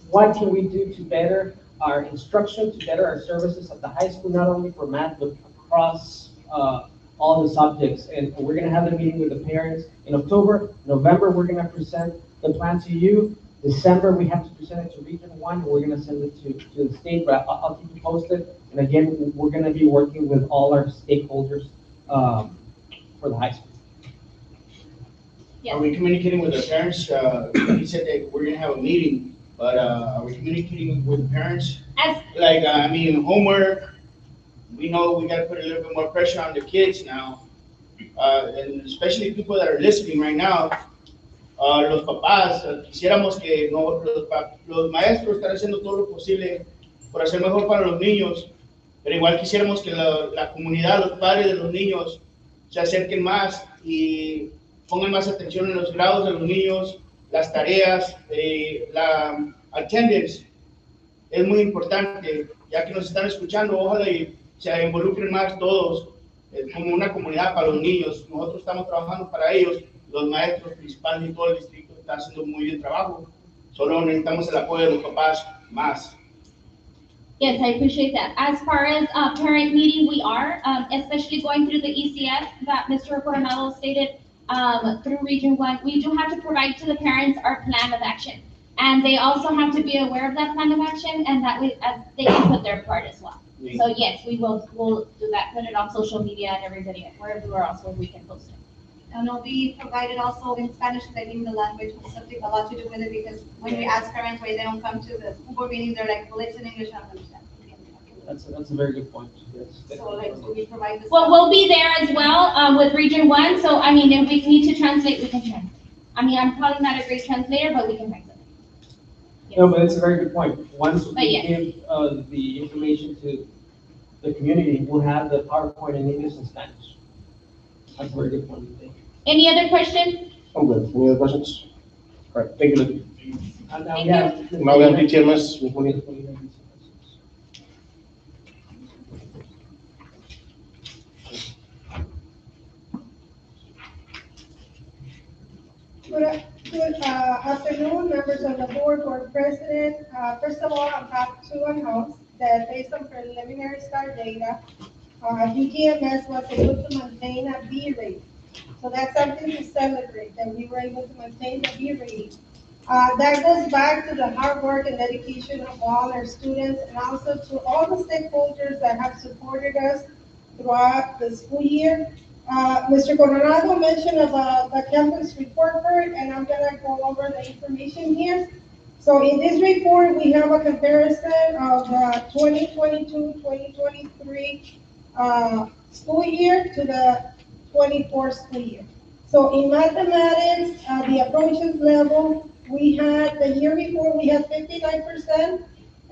what can we do to better our instruction, to better our services at the high school, not only for math, but across all the subjects. And we're going to have a meeting with the parents in October. November, we're going to present the plan to you. December, we have to present it to Region 1. We're going to send it to the state, but I'll keep you posted. And again, we're going to be working with all our stakeholders for the high school. Yes. Are we communicating with the parents? He said that we're going to have a meeting, but are we communicating with the parents? Homework. We know we got to put a little bit more pressure on the kids now. and especially people that are listening right now, los papás, quisiéramos que no, los maestros están haciendo todo lo posible por hacer mejor para los niños, pero igual quisiéramos que la comunidad, los padres de los niños, se acerquen más y pongan más atención en los grados de los niños, las tareas, la attendance es muy importante, ya que nos están escuchando, ojalá y se involucren más todos como una comunidad para los niños. Nosotros estamos trabajando para ellos, los maestros principales de todo el distrito están haciendo muy bien trabajo, solo necesitamos el apoyo de los papás más. Yes, I appreciate that. As far as parent meeting, we are, especially going through the ECF that Mr. Coronado stated, through Region 1, we do have to provide to the parents our plan of action. And they also have to be aware of that plan of action and that they can put their part as well. So yes, we'll do that, put it on social media and everybody, wherever else where we can post it. And it'll be provided also in Spanish, because I think the language has something a lot to do with it, because when we ask parents why they don't come to the school board meetings, they're like, well, it's in English, I don't understand. That's a very good point, yes. So like, do we provide this? Well, we'll be there as well, with Region 1, so I mean, if we need to translate, we can translate. I mean, I'm probably not a great translator, but we can translate. No, but it's a very good point. Once But we yes. give the information to the community, we'll have the PowerPoint in English and Spanish. That's a very good point, I think. Any other questions? I'm good. Any other questions? All right, thank you. And now Thank we have. Now we have DTMS, Ms. Bonilla. Good afternoon, members of the board president. First of all, I'm happy to announce that based on preliminary STAR data, DGMS was able to maintain a B rate. So that's something to celebrate, that we were able to maintain the B rating. That goes back to the hard work and dedication of all our students and also to all the stakeholders that have supported us throughout the school year. Mr. Coronado mentioned about the campus report card, and I'm gonna go over the information here. So in this report, we have a comparison of 2022-2023 school year to the 24 school year. So in mathematics, the approaches level, we had, the year before, we had 59%,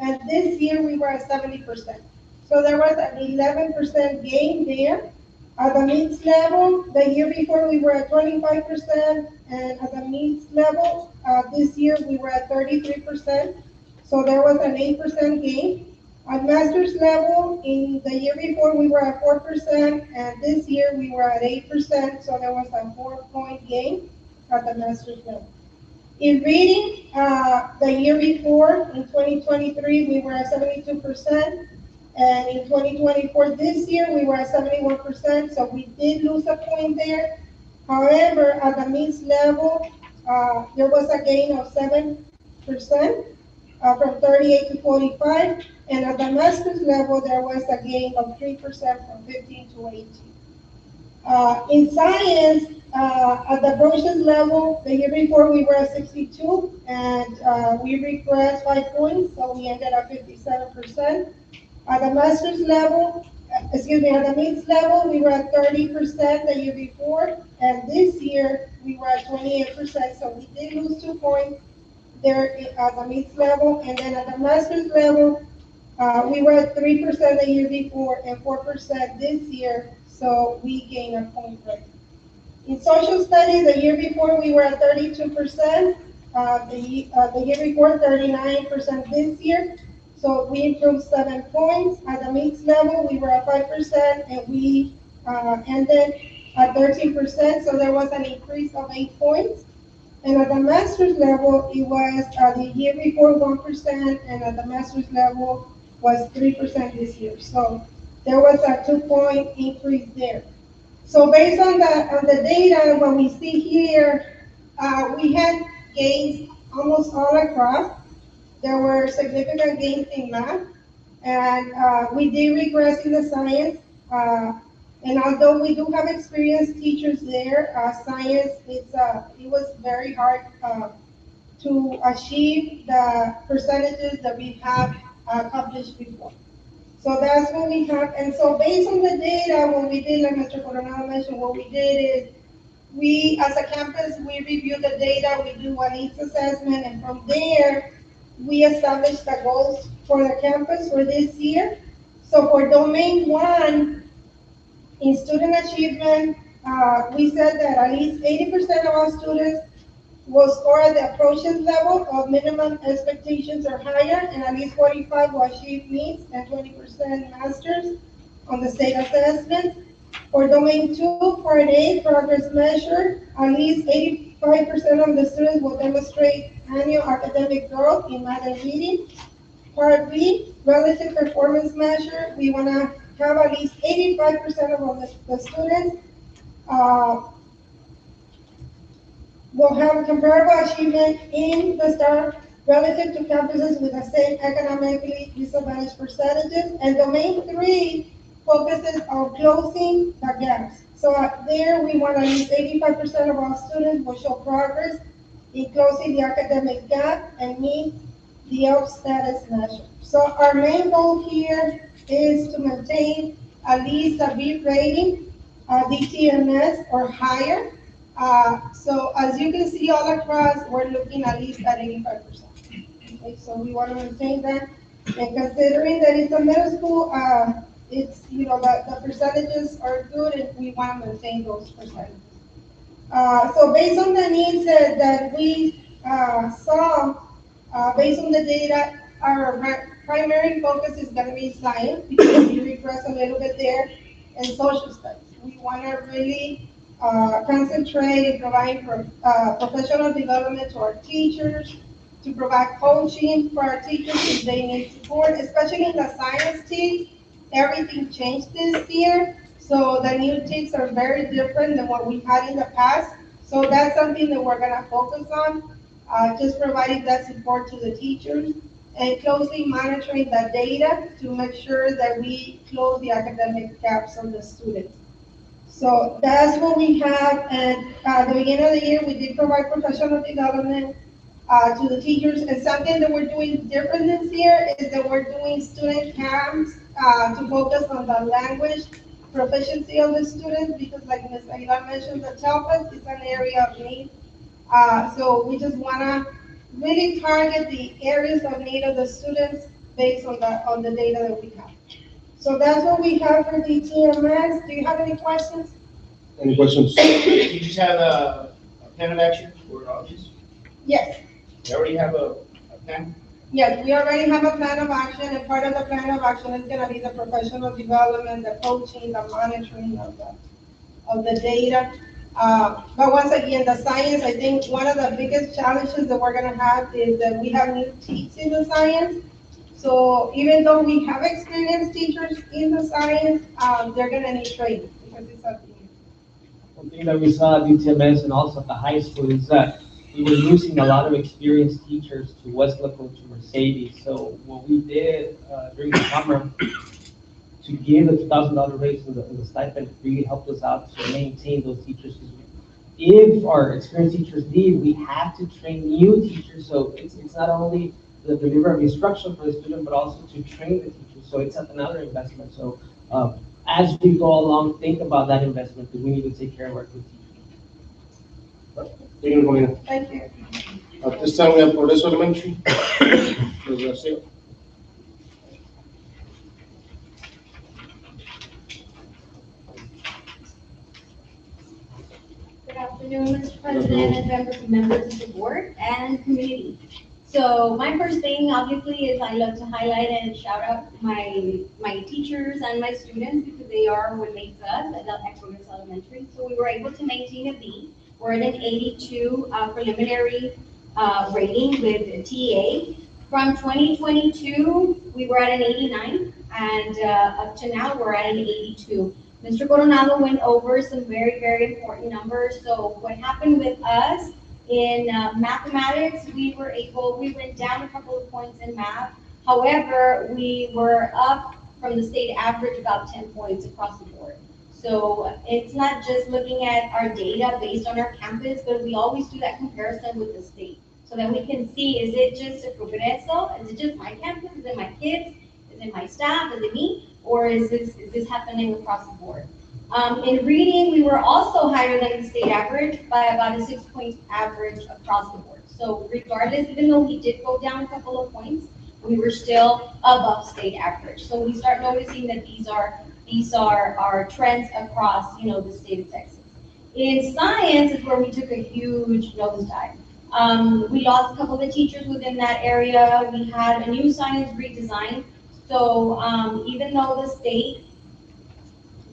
and this year we were at 70%. So there was an 11% gain there. At the means level, the year before we were at 25%, and at the means level, this year we were at 33%. So there was an 8% gain. At master's level, in the year before we were at 4%, and this year we were at 8%. So there was a 4-point gain at the master's level. In reading, the year before, in 2023, we were at 72%. And in 2024, this year, we were at 71%, so we did lose a point there. However, at the means level, there was a gain of 7%, from 38 to 45, and at the master's level, there was a gain of 3% from 15 to 18. In science, at the brochures level, the year before, we were at 62, and we regressed 5 points, so we ended at 57%. At the master's level, at the means level, we were at 30% the year before, and this year we were at 28%. So we did lose 2 points there at the means level, and then at the master's level, we were at 3% the year before and 4% this year. So we gained a point there. In social studies, the year before we were at 32%, the year before 39% this year. So we improved 7 points. At the mixed level, we were at 5%, and we ended at 13%. So there was an increase of 8 points. And at the master's level, it was the year before 1%, and at the master's level was 3% this year. So there was a 2-point increase there. So based on the data, what we see here, we had gains almost all across. There were significant gains in math, and we did regress in the science. And although we do have experienced teachers there, science, it was very hard to achieve the percentages that we have published before. So that's what we have, and so based on the data, what we did, like Mr. Coronado mentioned, what we did is, we, as a campus, we review the data, we do a needs assessment, and from there, we establish the goals for the campus for this year. So for domain one, in student achievement, we said that at least 80% of our students will score at the approaches level of minimum expectations or higher, and at least 45 will achieve meets and 20% masters on the state assessment. For domain two, part A, progress measure, at least 85% of the students will demonstrate annual academic growth in math and reading. Part B, relative performance measure, we want to have at least 85% of all the students will have comparable achievement in the STAR relative to campuses with the same economically disadvantaged percentages. And domain three focuses on closing the gaps. So there we want at least 85% of our students will show progress in closing the academic gap and meet the ELF status measure. So our main goal here is to maintain at least a B rating, DTMS or higher. So as you can see all across, we're looking at least at 85%. Okay, so we want to maintain that. And considering that it's a middle school, it's, the percentages are good and we want to maintain those percentages. So based on the needs that we saw, based on the data, our primary focus is going to be science because we regress a little bit there, and social studies. We want to really concentrate in providing professional development to our teachers, to provide coaching for our teachers if they need support, especially in the science team. Everything changed this year, so the new teams are very different than what we had in the past. So that's something that we're gonna focus on, just providing that support to the teachers and closely monitoring the data to make sure that we close the academic gaps on the students. So that's what we have, and at the beginning of the year, we did provide professional development to the teachers, and something that we're doing different this year is that we're doing student camps to focus on the language proficiency of the students, because like Ms. Aguilar mentioned, the TELPAS is an area of need. So we just wanna really target the areas of need of the students based on the data that we have. So that's what we have for DTMS. Do you have any questions? Any questions? You just have a plan of action for all this? Yes. You already have a plan? Yes, we already have a plan of action, and part of the plan of action is gonna be the professional development, the coaching, the monitoring of the data. But once again, the science, I think one of the biggest challenges that we're gonna have is that we have new teachers in the science. So even though we have experienced teachers in the science, they're gonna need training because it's something new. One thing that we saw at UTMS and also at the high school is that we were losing a lot of experienced teachers to West Laco, to Mercedes. So what we did during the summer to give a $2,000 raise in the stipend really helped us out to maintain those teachers. If our experienced teachers leave, we have to train new teachers. So it's not only the delivery of instruction for the student, but also to train the teachers. So it's another investment. So as we go along, think about that investment because we need to take care of our good teachers. Thank you, Molina. Thank you. At this time, we have Progreso Elementary. Ms. Garcia. Good afternoon, Mr. President, and members of the board and community. So my first thing, obviously, is I love to highlight and shout out my teachers and my students because they are what makes us at Progreso Elementary. So we were able to maintain a B. We're at an 82 preliminary rating with TA. From 2022, we were at an 89, and up to now, we're at an 82. Mr. Coronado went over some very, very important numbers. So what happened with us in mathematics, we went down a couple of points in math. However, we were up from the state average about 10 points across the board. So it's not just looking at our data based on our campus, but we always do that comparison with the state so that we can see, is it just a Progreso? Is it just my campus? Is it my kids? Is it my staff? Is it me? Or is this happening across the board? In reading, we were also higher than the state average by about a 6-point average across the board. So regardless, even though we did go down a couple of points, we were still above state average. So we start noticing that these are our trends across, the state of Texas. In science is where we took a huge nosedive. We lost a couple of teachers within that area. We had a new science redesign. So even though the state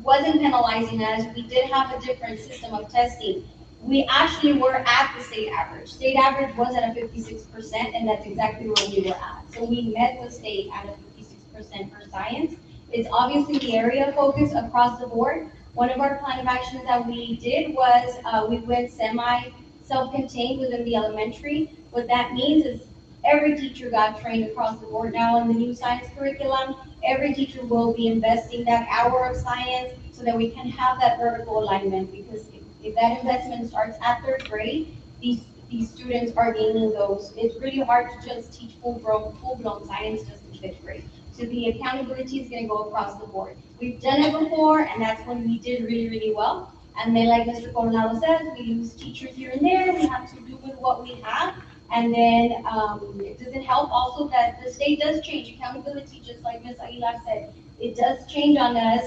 wasn't penalizing us, we did have a different system of testing. We actually were at the state average. State average was at a 56%, and that's exactly where we were at. So we met the state at a 56% for science. It's obviously the area of focus across the board. One of our plan of actions that we did was we went self-contained within the elementary. What that means is every teacher got trained across the board now in the new science curriculum. Every teacher will be investing that hour of science so that we can have that vertical alignment, because if that investment starts at 3rd grade, these students are gaining those. It's really hard to just teach full-blown science just in 5th grade. So the accountability is going to go across the board. We've done it before, and that's when we did really, really well. And then, like Mr. Coronado says, we lose teachers here and there. We have to do with what we have. And then it doesn't help also that the state does change accountability, just like Ms. Aguilar said. It does change on us.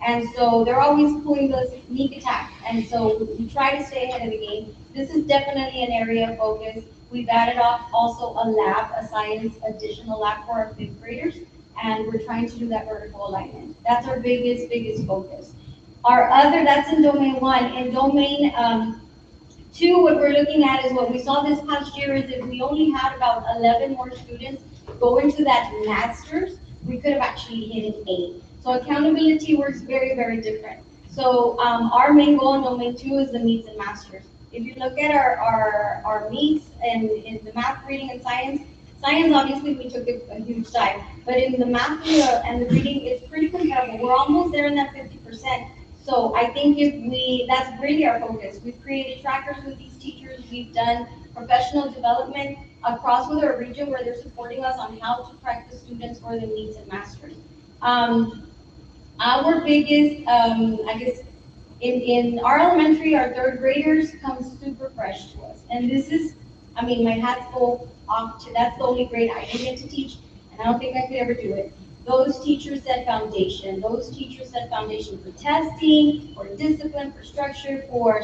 And so they're always pulling those sneak attacks. And so we try to stay ahead of the game. This is definitely an area of focus. We've added off also a lab, a science additional lab for our 5th graders. And we're trying to do that vertical alignment. That's our biggest focus. That's in domain 1. In domain 2, what we're looking at is what we saw this past year is if we only had about 11 more students go into that master's, we could have actually hit an 8. So accountability works very, very different. So our main goal in domain 2 is the meets and masters. If you look at our meets in the math, reading, and science obviously we took a huge dive, but in the math and the reading, it's pretty comparable. We're almost there in that 50%. So I think that's really our focus. We've created trackers with these teachers. We've done professional development across with our region where they're supporting us on how to track the students for the meets and masters. Our biggest, I guess, in our elementary, our 3rd graders come super fresh to us. And this is, my hat's full off to, that's the only grade I didn't get to teach, and I don't think I could ever do it. Those teachers set foundation. Those teachers set foundation for testing, for discipline, for structure, for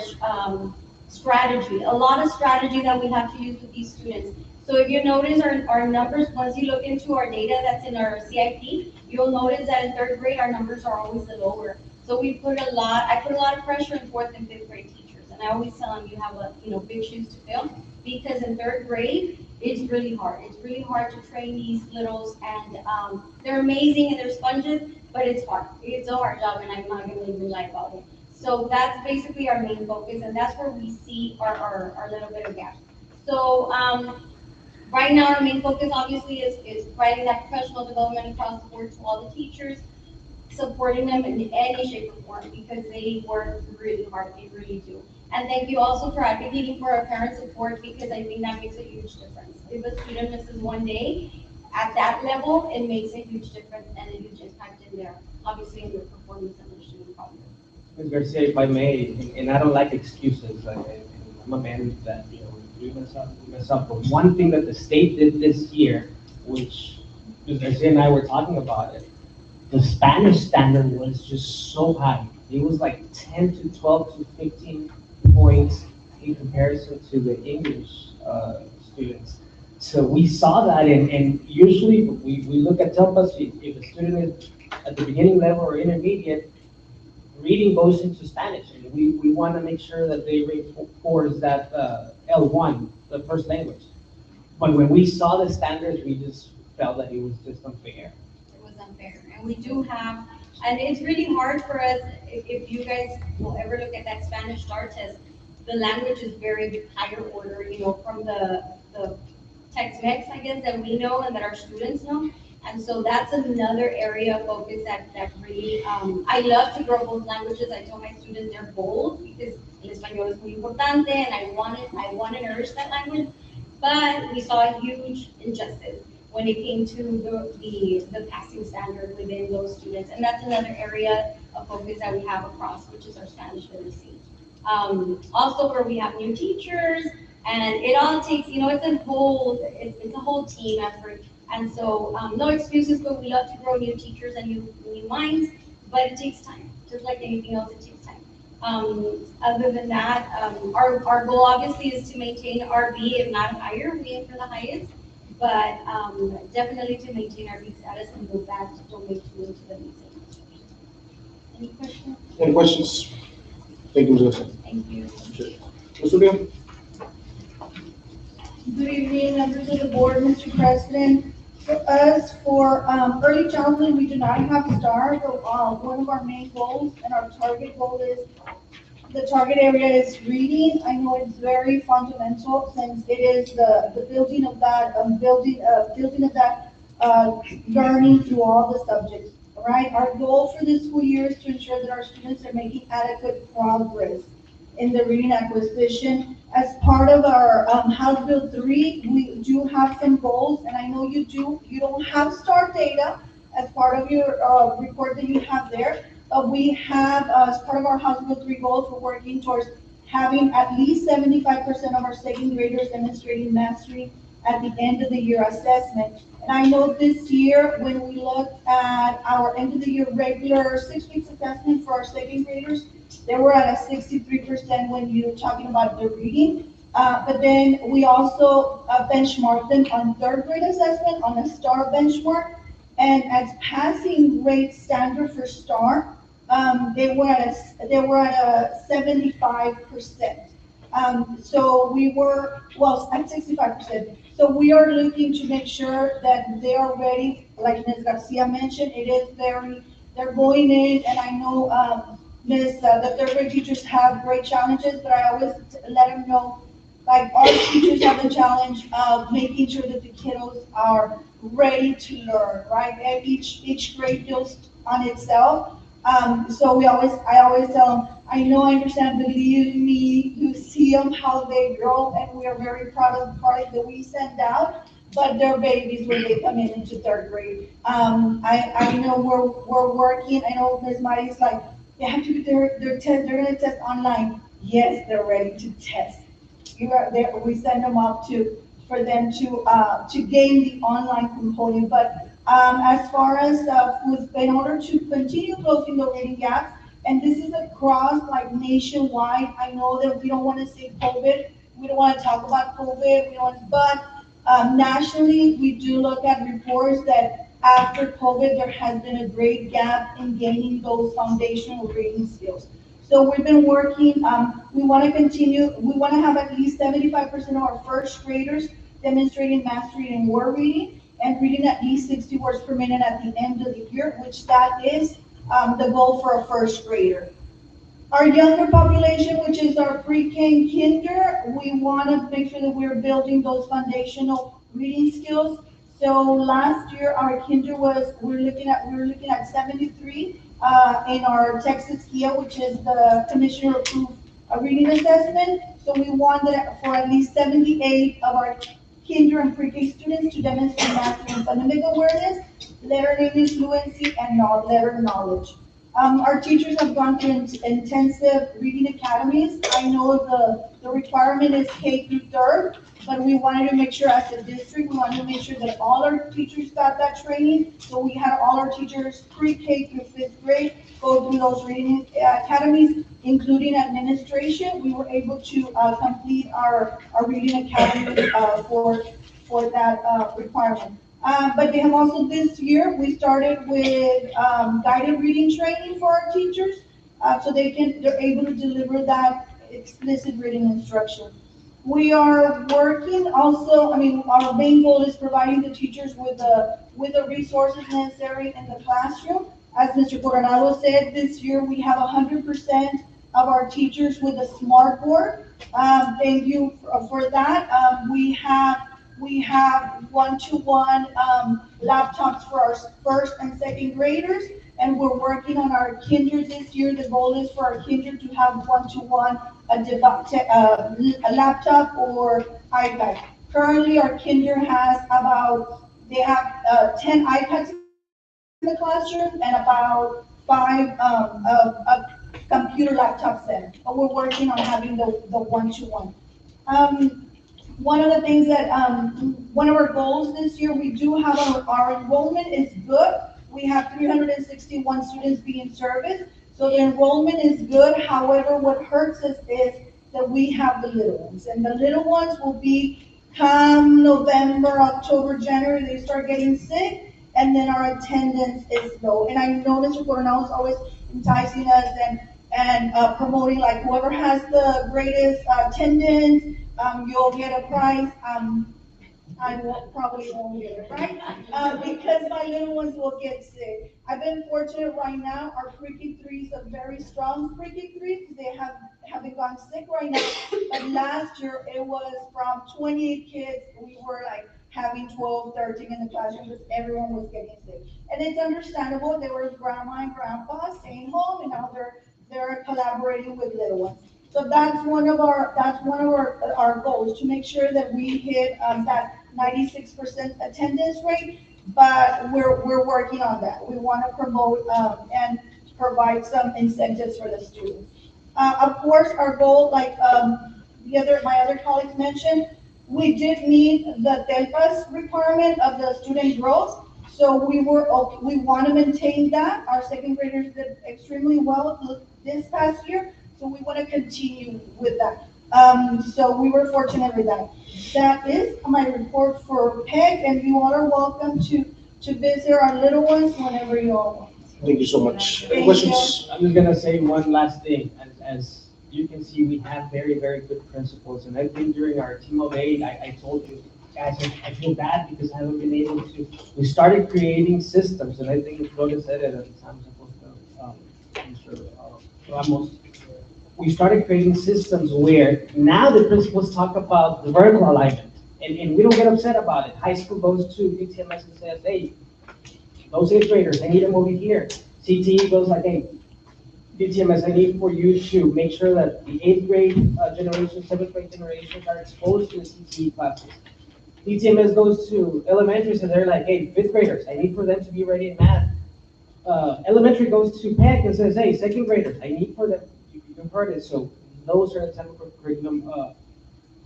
strategy. A lot of strategy that we have to use with these students. So if you notice our numbers, once you look into our data that's in our CIP, you'll notice that in 3rd grade, our numbers are always the lower. So I put a lot of pressure in 4th and 5th grade teachers. And I always tell them you have big shoes to fill, because in 3rd grade, it's really hard. It's really hard to train these littles, and they're amazing and they're sponges, but it's hard. It's a hard job, and I'm not going to even lie about it. So that's basically our main focus, and that's where we see our little bit of gap. So right now, our main focus obviously is providing that professional development across the board to all the teachers, supporting them in any shape or form, because they work really hard. They really do. And thank you also for advocating for our parent support, because I think that makes a huge difference. If a student misses one day at that level, it makes a huge difference and a huge impact in their performance and their student progress. Ms. Garcia, if I may, and I don't like excuses. I'm a man that, we mess up. But one thing that the state did this year, which Ms. Garcia and I were talking about it, the Spanish standard was just so high. It was like 10 to 12 to 15 points in comparison to the English students. So we saw that, and usually we look at TELPAS, if a student is at the beginning level or intermediate, reading goes into Spanish, and we want to make sure that they reinforce that L1, the first language. But when we saw the standards, we just felt that it was just unfair. It was unfair, and we do have, and it's really hard for us, if you guys will ever look at that Spanish STAR test, the language is very higher order, from the Tex-Mex, I guess, that we know and that our students know. And so that's another area of focus that really, I love to grow both languages. I tell my students they're bold, because el español es muy importante, and I want to nourish that language. But we saw a huge injustice. when it came to the passing standard within those students. And that's another area of focus that we have across, which is our Spanish literacy. Also where we have new teachers, and it all takes, it's a whole team effort. And so, no excuses, but we love to grow new teachers and new minds, but it takes time. Just like anything else, it takes time. Other than that, our goal obviously is to maintain RB, if not higher. We aim for the highest, but definitely to maintain our B status and go back to donate into the music. Any questions? Any questions? Thank you, Ms. Garcia. Thank you. Ms. Uria? Good evening, members of the board, Mr. President. For us, for early childhood, we do not have STAR, but one of our main goals and our target goal is, the target area is reading. I know it's very fundamental since it is the building of that, learning through all the subjects. All right, our goal for this school year is to ensure that our students are making adequate progress in the reading acquisition. As part of our House Bill 3, we do have some goals, and I know you don't have STAR data as part of your report that you have there, but we have, as part of our House Bill 3 goals, we're working towards having at least 75% of our second graders demonstrating mastery at the end of the year assessment. And I know this year, when we looked at our end of the year regular 6 weeks assessment for our second graders, they were at a 63% when you're talking about the reading. But then we also benchmarked them on third grade assessment on a STAR benchmark. And as passing rate standard for STAR, they were at a 75%. So we were, at 65%. So we are looking to make sure that they are ready. Like Ms. Garcia mentioned, they're going in, and I know the third grade teachers have great challenges, but I always let them know, like, our teachers have the challenge of making sure that the kiddos are ready to learn, right? And each grade builds on itself. So I always tell them, I know, I understand, believe me, you see them how they grow, and we are very proud of the product that we send out, but they're babies when they come into third grade. I know we're working. I know Ms. Mari's like, they have to do their test, they're gonna test online. Yes, they're ready to test. We send them up for them to gain the online component. But as far as in order to continue closing the reading gaps, and this is across, like, nationwide. I know that we don't want to say COVID, we don't want to talk about COVID, but nationally, we do look at reports that after COVID, there has been a great gap in gaining those foundational reading skills. So we've been working, we want to continue, we want to have at least 75% of our first graders demonstrating mastery in word reading and reading at least 60 words per minute at the end of the year, which that is the goal for a first grader. Our younger population, which is our pre-K and kinder, we want to make sure that we're building those foundational reading skills. So last year, our kinder we were looking at 73 in our Texas KIA, which is the commissioner approved reading assessment. So we wanted for at least 78 of our kinder and pre-K students to demonstrate mastery in fundamental awareness, letter naming fluency, and letter knowledge. Our teachers have gone through intensive reading academies. I know the requirement is K through third, but we wanted to make sure as a district, we wanted to make sure that all our teachers got that training. So we had all our teachers pre-K through fifth grade go through those reading academies, including administration. We were able to complete our reading academy for that requirement. But they have also this year, we started with guided reading training for our teachers, so they're able to deliver that explicit reading instruction. We are working also, our main goal is providing the teachers with the resources necessary in the classroom. As Mr. Coronado said, this year we have 100% of our teachers with a smart board. Thank you for that. We have one-to-one laptops for our first and second graders, and we're working on our kinder this year. The goal is for our kinder to have one-to-one a laptop or iPad. Currently, our kinder has about They have 10 iPads in the classroom and about 5 computer laptops there. But we're working on having the one-to-one. One of the things that, one of our goals this year, we do have our enrollment is good. We have 361 students being serviced, so the enrollment is good. However, what hurts us is that we have the little ones, and the little ones will be come November, October, January, they start getting sick, and then our attendance is low. And I know Mr. Coronel is always enticing us and promoting, like, whoever has the greatest attendance, you'll get a prize. I probably won't get it, right? Because my little ones will get sick. I've been fortunate right now, our pre-K threes are very strong pre-K threes. They haven't gone sick right now. But last year, it was from 28 kids, we were like having 12, 13 in the classroom because everyone was getting sick. And it's understandable, there were grandma and grandpa staying home, and now they're collaborating with little ones. So that's one of our goals, to make sure that we hit that 96% attendance rate, but we're working on that. We want to promote and provide some incentives for the students. Of course, our goal, like my other colleagues mentioned, we did meet the DELPA's requirement of the student growth. So we want to maintain that. Our second graders did extremely well this past year, so we want to continue with that. So we were fortunate with that. That is my report for PEG, and you all are welcome to visit our little ones whenever you all want. Thank you so much. Any Thank questions? I'm just gonna say one last thing. As you can see, we have very, very good principals, and I think during our team of 8, I told you guys, I feel bad because I haven't been able to. We started creating systems, and I think Flores said it at the time. We started creating systems where now the principals talk about the vertical alignment, and we don't get upset about it. High school goes to DTMS and says, hey, those 8th graders, I need them over here. CTE goes like, hey, DTMS, I need for you to make sure that the 8th grade generation, 7th grade generations are exposed to the CTE classes. DTMS goes to elementary, so they're like, hey, 5th graders, I need for them to be ready in math. Elementary goes to PEC and says, hey, 2nd graders, I need for them. You've heard it, so those are the type of curriculum,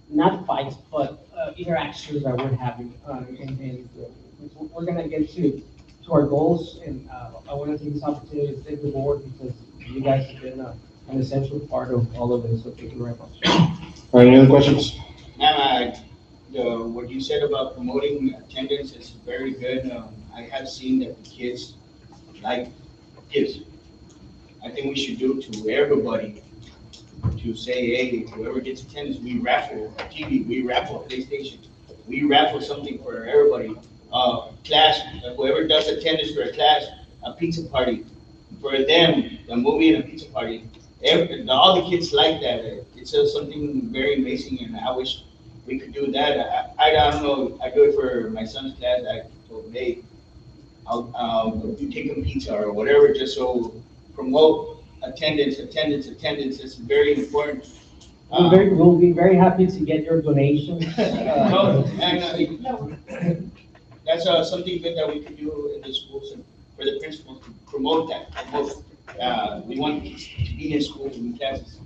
not fights, but interactions that we're having. And we're gonna get to our goals, and I want to take this opportunity to thank the board because you guys have been an essential part of all of this, so thank you very much. All right, any other questions? Ma'am, what you said about promoting attendance is very good. I have seen that the kids like gifts. I think we should do it to everybody, to say, hey, whoever gets attendance, we raffle a TV, we raffle a PlayStation, we raffle something for everybody. Class, whoever does attendance for a class, a pizza party, for them, a movie and a pizza party. All the kids like that. It's something very amazing, and I wish we could do that. I don't know, I do it for my son's class. I told him, hey, I'll take him pizza or whatever, just so promote attendance. It's very important. We'll be very happy to get your donations. That's something good that we could do in the schools and for the principals to promote that. We want kids to be in school and in classes.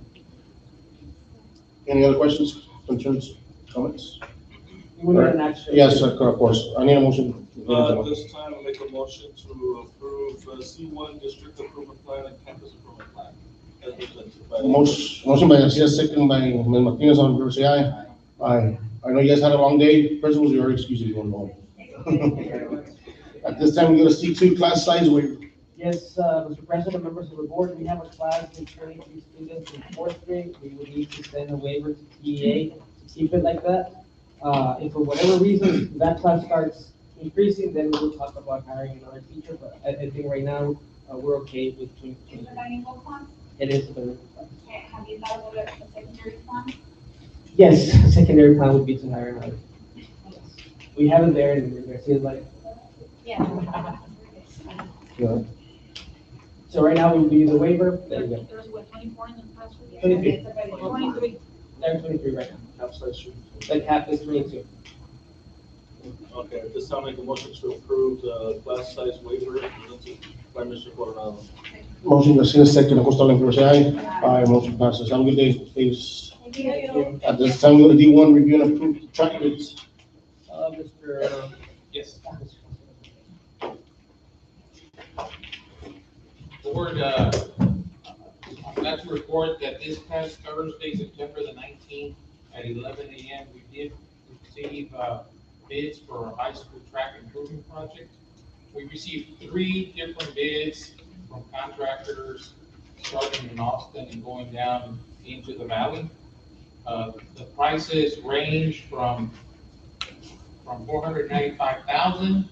Any other questions, concerns, comments? We need an action. Yes, of course. I need a motion. This time, I make a motion to approve C1 District Improvement Plan and Campus Improvement Plan. As presented by- Motion by Garcia, second by Ms. Martinez, all in favor, say aye. Aye. I know you guys had a long day. Principals, you're excused if you want to go home. At this time, we're going to C2 class size waiver. Yes, Mr. President, members of the board, we have a class with 23 students in 4th grade. We would need to send a waiver to PEA to keep it like that. If for whatever reason that class starts increasing, then we will talk about hiring another teacher. But I think right now, we're okay with 23. Is it bilingual class? It is the bilingual class. Okay, have you thought about a secondary plan? Yes, the secondary plan would be to hire another. We have it there, and Garcia's like, Yeah. yeah. So right now, we'll be the waiver. There you go. There's what, 24 in the classroom? 23. 23. They're 23 right now. The cap is 22. Okay, at this time, make a motion to approve the class size waiver presented by Mr. Coronado. Motion Garcia, second, Acosta, all in favor, say aye. Aye, motion passes. Have a good day, please. Thank you. At this time, we go to D1, review and approve track bids. Mr. Yes. Board, I'm glad to report that this past Thursday, September the 19th, at 11 a.m., we did receive bids for our high school track improvement project. We received 3 different bids from contractors, starting in Austin and going down into the valley. The prices range from 495,000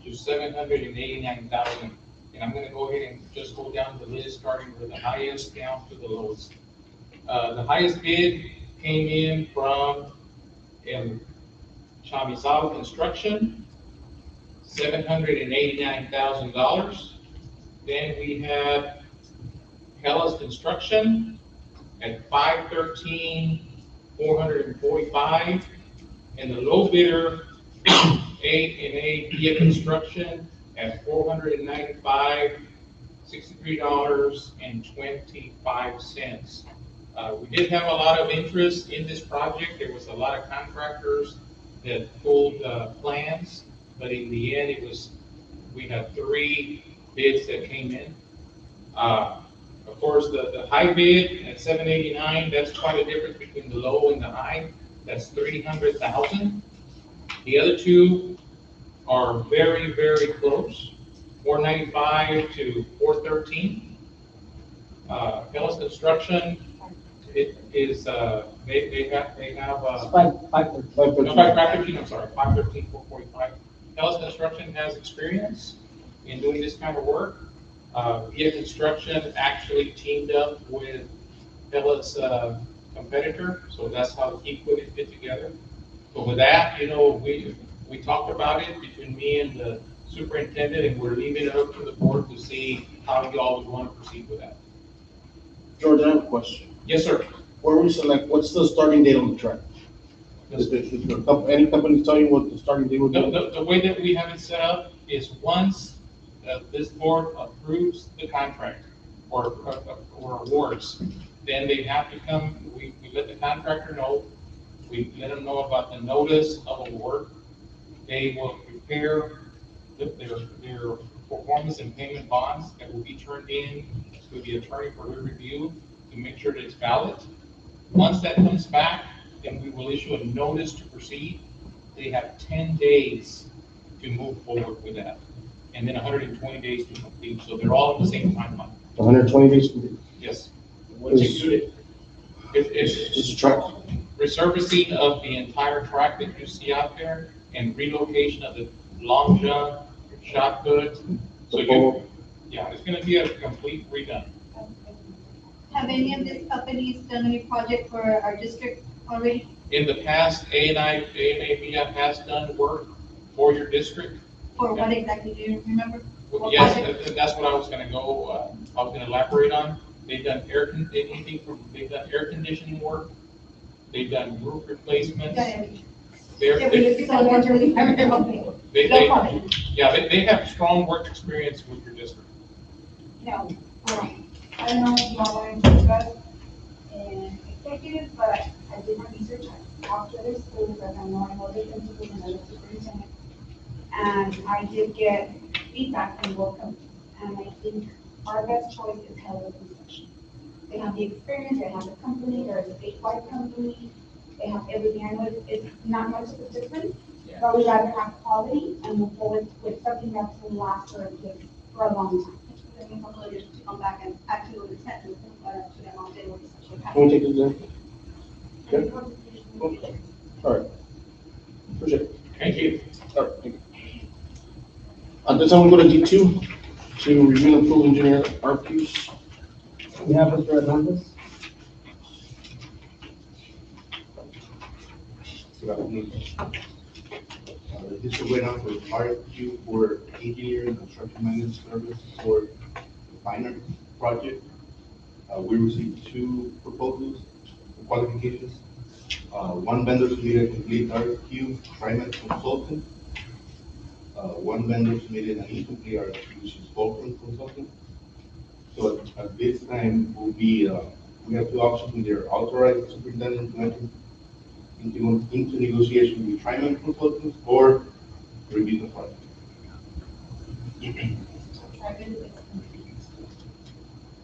to 789,000. And I'm gonna go ahead and just go down the list, starting with the highest down to the lowest. The highest bid came in from Chamizal Construction, $789,000. Then we have Hellas Construction at $513,445, and the low bidder, A&A Via Construction at $495,63.25. We did have a lot of interest in this project. There was a lot of contractors that pulled plans, but in the end, we had 3 bids that came in. Of course, the high bid at 789, that's quite a difference between the low and the high. That's 300,000. The other 2 are very, very close, 495 to 413. Hellas Construction, it is, they have, It's 513. no, 513, I'm sorry, 513, 445. Hellas Construction has experience in doing this kind of work. Via Construction actually teamed up with Hellas' competitor, so that's how he put it fit together. But with that, we talked about it between me and the superintendent, and we're leaving it up to the board to see how y'all would want to proceed with that. George, I have a question. Yes, sir. Where we select, what's the starting date on the track? Does any company tell you what the starting date would be? The way that we have it set up is once this board approves the contract or awards, then they have to come, we let the contractor know, we let them know about the notice of award. They will prepare their performance and payment bonds that will be turned in to the attorney for their review to make sure that it's valid. Once that comes back, then we will issue a notice to proceed. They have 10 days to move forward with that, and then 120 days to complete. So they're all in the same timeline. 120 days? Yes. What's included? It's Just a track? resurfacing of the entire track that you see out there and relocation of the long jump, shot put. So yeah, it's gonna be a complete redone. Have any of these companies done any project for our district already? In the past, A&A Via has done work for your district. For what exactly, do you remember? What Yes, project? that's what I was gonna go, I was gonna elaborate on. They've done air conditioning work. They've done roof replacements. Yeah, They're- yeah, we they- looked at that one, really, I remember, okay. They, No they, comment. yeah, they have strong work experience with your district. No, I don't know if you all want to discuss in executive, but I did my research. I talked to other schools, as I know they principals and other superintendents. And I did get feedback from both companies. And I think our best choice is Hellas Construction. They have the experience, they have the company, they're a statewide company, they have everything. I know it's not much of a difference, but we'd rather have quality and move forward with something that's going to last for kids for a long time. Let me couple of years to come back and actually with the sentence, but to them, they will be such a. Can we take this in? Okay. Okay. All right. Appreciate it. Thank you. All right, thank you. At this time, we go to D2, to review and approve engineer RFQs. We have Mr. Hernandez. Good afternoon. This is went out for RFQ for engineering construction management service for the minor project. We received 2 proposals for qualifications. One vendor submitted a complete RFQ, TriMet Consultant. One vendor submitted an incomplete RFQ, which is Fulcrum Consulting. So at this time, will be, we have two options: either authorize the superintendent to enter into negotiation with TriMet Consultants or review the project.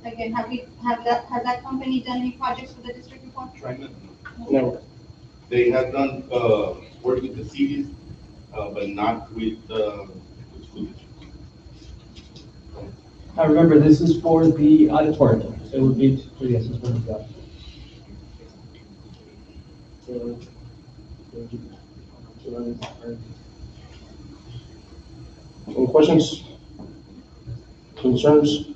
Again, has that company done any projects for the district before? TriMet, No. they have done, work with the cities, but not with, school districts. I remember this is for the auditorium, so it would be for the assessment of that. Any questions? Concerns?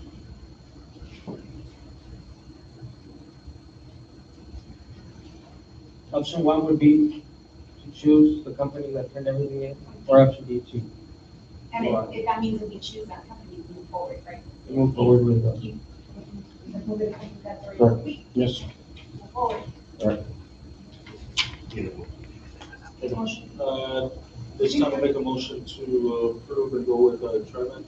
Option one would be to choose the company that turned everything in, or option B to And if that means that we choose that company, we move forward, right? Move forward with that. Move it, I think that's already Correct. complete. Yes. Move forward. This time I'll make a motion to approve and go with TriMet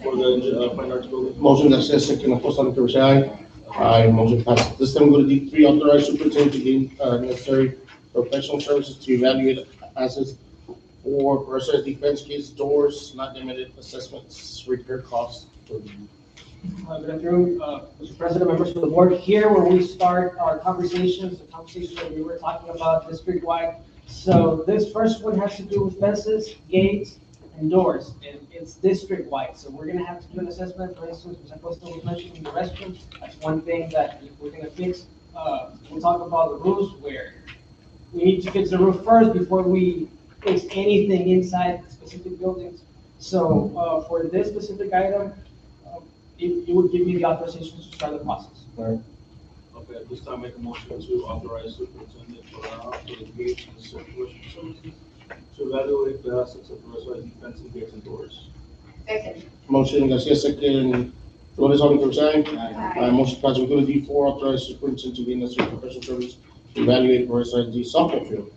for the fine arts building. Motion Garcia, second, of course, all in favor, say aye. Aye, motion passes. This time we go to D3, authorize superintendent to gain necessary professional services to evaluate assets for process defense kits, doors, not limited assessments, repair costs. Good afternoon, Mr. President, members of the board. Here where we start our conversations, the conversation that we were talking about district-wide. So this first one has to do with fences, gates, and doors, and it's district-wide. So we're gonna have to do an assessment, for instance, Mr. Costa was mentioning the restrooms. That's one thing that we're gonna fix. We'll talk about the roofs, where we need to fix the roof first before we fix anything inside specific buildings. So, for this specific item, it would give you the authorization to start the process. Okay, at this time, make a motion to authorize superintendent for the gates and circulation facilities to evaluate the assets of the defense and gates and doors. Second. Motion Garcia, second, Flores, all in favor, say aye. Aye. Aye, motion passes. We go to D4, authorize superintendent to gain necessary professional service to evaluate process the softball field.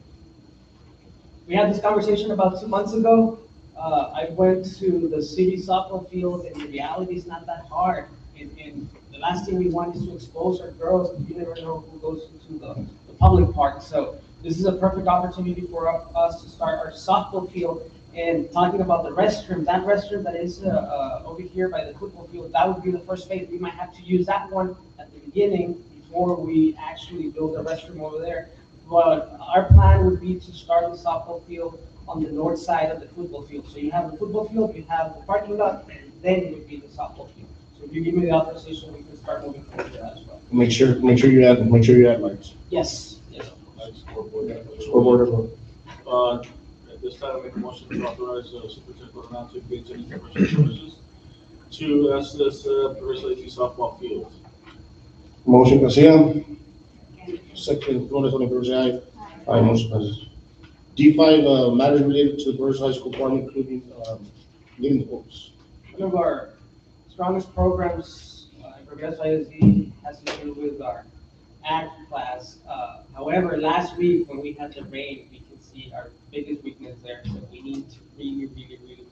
We had this conversation about 2 months ago. I went to the city softball field, and the reality is not that hard. And the last thing we want is to expose our girls, because you never know who goes into the public park. So this is a perfect opportunity for us to start our softball field. And talking about the restroom, that restroom that is over here by the football field, that would be the first phase. We might have to use that one at the beginning before we actually build a restroom over there. But our plan would be to start the softball field on the north side of the football field. So you have the football field, you have the parking lot, and then it would be the softball field. So if you give me the authorization, we can start moving forward with that as well. Make sure you add lights. Yes, yes. Scoreboard as well. At this time, I make a motion to authorize Superintendent Coronel to engage any professional services to assess Perez Lake softball field. Motion Garcia, second, Flores, all in favor, say aye. Aye, motion passes. D5, matters related to the Burris High School Department, including, living the courts. One of our strongest programs in Progreso ISD has to do with our ag class. However, last week when we had the rain, we can see our biggest weakness there. So we need to really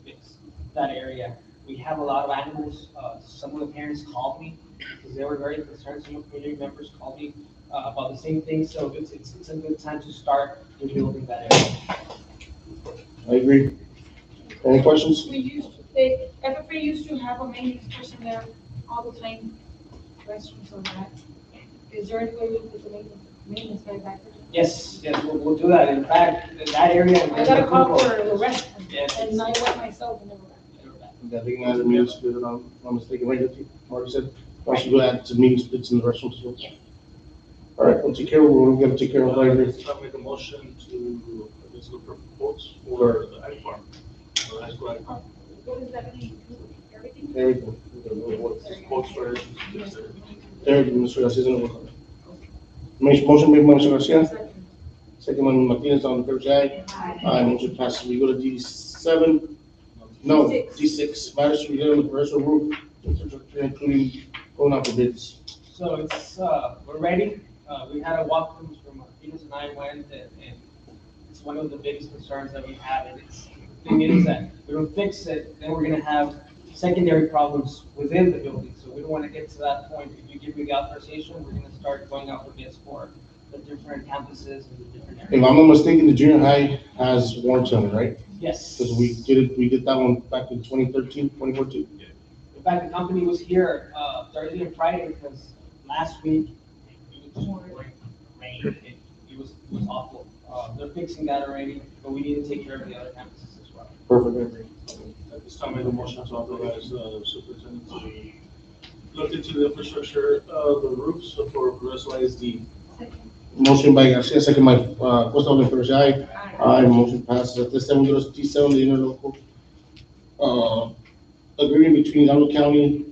fix that area. We have a lot of animals. Some of the parents called me because they were very concerned. Some of the community members called me about the same thing. So it's a good time to start rebuilding that area. I agree. Any questions? FFA used to have a maintenance person there all the time, restrooms on that. Is there any way we can put the maintenance guy back there? Yes, we'll do that. In fact, in that area. I got a call for the restroom, Yes. and I went myself and never back. That being as a meeting split, if I'm not mistaken, right, Marty said, also do that to meeting splits in the restaurants as well. Yes. All right, we'll take care of, we're gonna take care of later. This time, make a motion to, let's look for quotes for the ag farm, for the high school ag farm. What does that mean? Everything? Everything. Quotes for everything. Everything, Mr. Garcia's gonna work on it. Motion made by Mr. Garcia, second by Martinez, all in favor, say aye. Aye, motion passes. We go to D7, no, D6, matters related to the commercial roof, infrastructure, including going out for bids. So we're ready. We had a walkthrough from Venus and I went, and it's one of the biggest concerns that we have, and the thing is that if we don't fix it, then we're gonna have secondary problems within the building, so we don't wanna get to that point. If you give me the authorization, we're gonna start going out for bids for the different campuses and the different If areas. I'm not mistaken, the junior high has warrants on it, right? Yes. Because we did that one back in 2013, 2014. In fact, the company was here, Thursday and Friday, because last week, it was rain, it was awful. They're fixing that already, but we need to take care of the other campuses as well. Perfect. At this time, I make a motion to authorize the superintendent to look into the infrastructure, the roofs for Progreso ISD. Motion by Garcia, second by, Costa, all in favor, say aye. Aye, motion passes. At this time, we go to T7, the interlocal, agreement between Hidalgo County,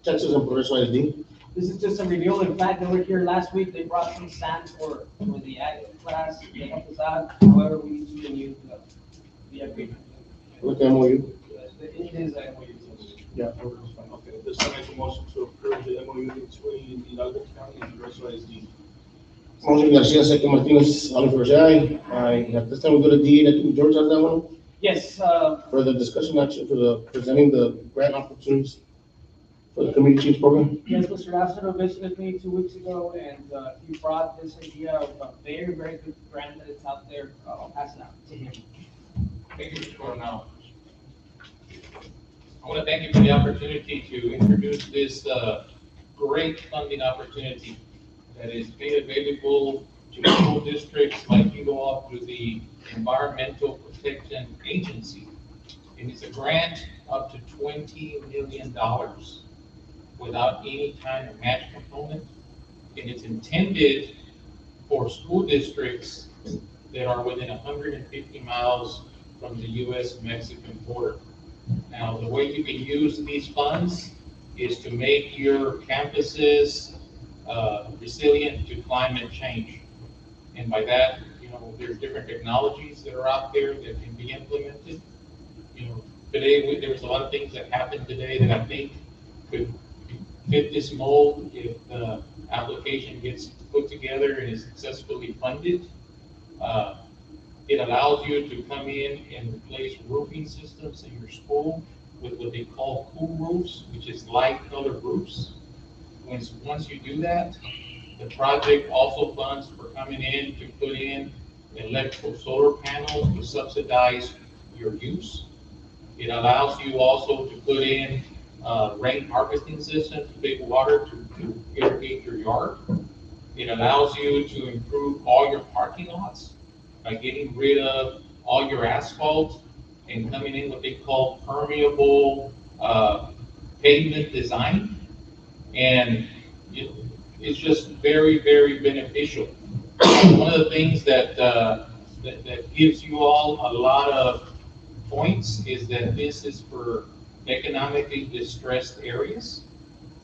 Texas, and Progreso ISD. This is just a renewal. In fact, they were here last week. They brought some sand for the ag class. They helped us out. However, we need to renew the agreement. With the MOU. It is a MOU. Yeah. Okay, at this time, I make a motion to approve the MOU between Hidalgo County and Progreso ISD. Motion Garcia, second Martinez, all in favor, say aye. Aye. At this time, we go to D, and I think George has that one. Yes, For the discussion action for the presenting the grant opportunities for the community change program. yes, Mr. Lassiter visited me 2 weeks ago, and he brought this idea of a very, very good grant that is out there. I'll pass it out to him. Thank you, Mr. Coronel. I want to thank you for the opportunity to introduce this great funding opportunity that is made available to school districts like you all through the Environmental Protection Agency. And it's a grant up to $20 million without any kind of match component. And it's intended for school districts that are within 150 miles from the US-Mexican border. Now, the way you can use these funds is to make your campuses resilient to climate change. And by that, there's different technologies that are out there that can be implemented. Today, there was a lot of things that happened today that I think could fit this mold if the application gets put together and is successfully funded. It allows you to come in and replace roofing systems in your school with what they call cool roofs, which is light colored roofs. Once you do that, the project also funds for coming in to put in electrical solar panels to subsidize your use. It allows you also to put in rain harvesting systems to take water to irrigate your yard. It allows you to improve all your parking lots by getting rid of all your asphalt and coming in what they call permeable pavement design. And it's just very, very beneficial. One of the things that gives you all a lot of points is that this is for economically distressed areas.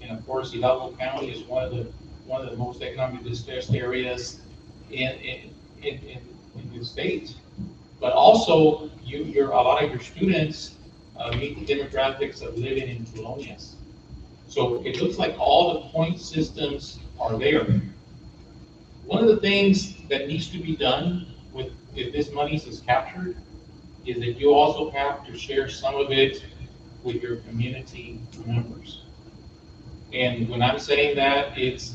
And of course, Hidalgo County is one of the most economically distressed areas in the state. But also, a lot of your students meet the demographics of living in colonias. So it looks like all the point systems are there. One of the things that needs to be done if this money is captured is that you also have to share some of it with your community members. And when I'm saying that, it's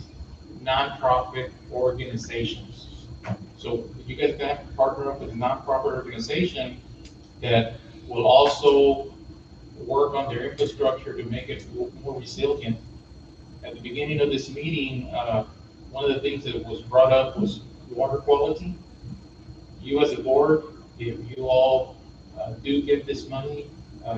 nonprofit organizations. So you guys can have to partner up with a nonprofit organization that will also work on their infrastructure to make it more resilient. At the beginning of this meeting, one of the things that was brought up was water quality. You as a board, if you all do get this money,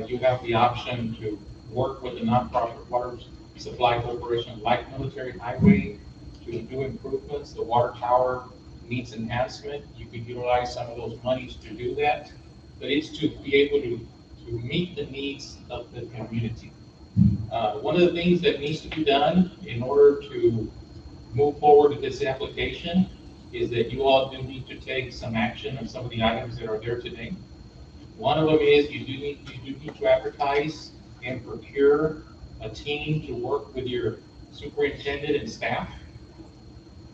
you have the option to work with the nonprofit water supply corporation like Military Highway to do improvements. The water tower needs enhancement. You could utilize some of those monies to do that. But it's to be able to meet the needs of the community. One of the things that needs to be done in order to move forward with this application is that you all do need to take some action on some of the items that are there today. One of them is you do need to advertise and procure a team to work with your superintendent and staff.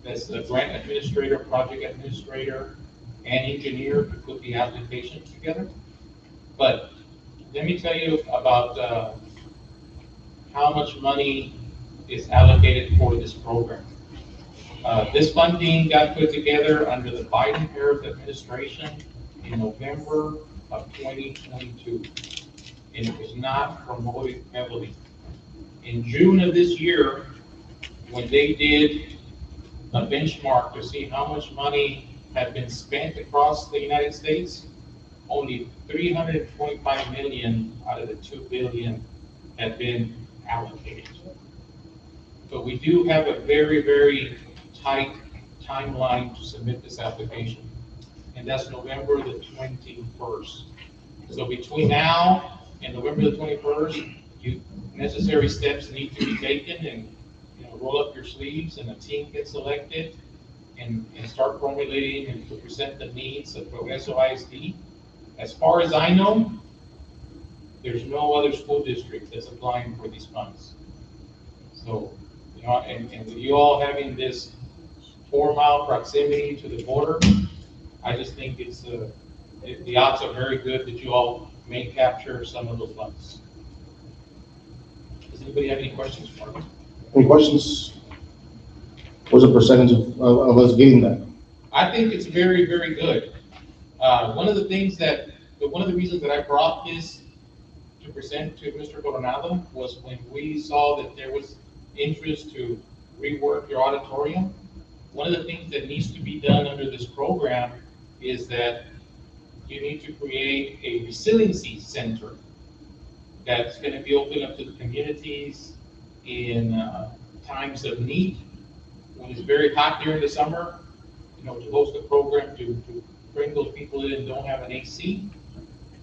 That's the grant administrator, project administrator, and engineer to put the application together. But let me tell you about how much money is allocated for this program. This funding got put together under the Biden-Harris administration in November of 2022, and it was not promoted heavily. In June of this year, when they did a benchmark to see how much money had been spent across the United States, only 325 million out of the 2 billion had been allocated. But we do have a very, very tight timeline to submit this application, and that's November the 21st. So between now and November the 21st, necessary steps need to be taken, and roll up your sleeves, and a team gets selected, and start formulating and to present the needs of Progreso ISD. As far as I know, there's no other school district that's applying for these funds. So, and with you all having this 4-mile proximity to the border, I just think it's the odds are very good that you all may capture some of those funds. Does anybody have any questions for me? Any questions? What's the percentage of us getting that? I think it's very, very good. One of the reasons that I brought this to present to Mr. Coronado was when we saw that there was interest to rework your auditorium. One of the things that needs to be done under this program is that you need to create a resiliency center that's going to be open up to the communities in times of need. When it's very hot during the summer, to host a program to bring those people in and don't have an AC.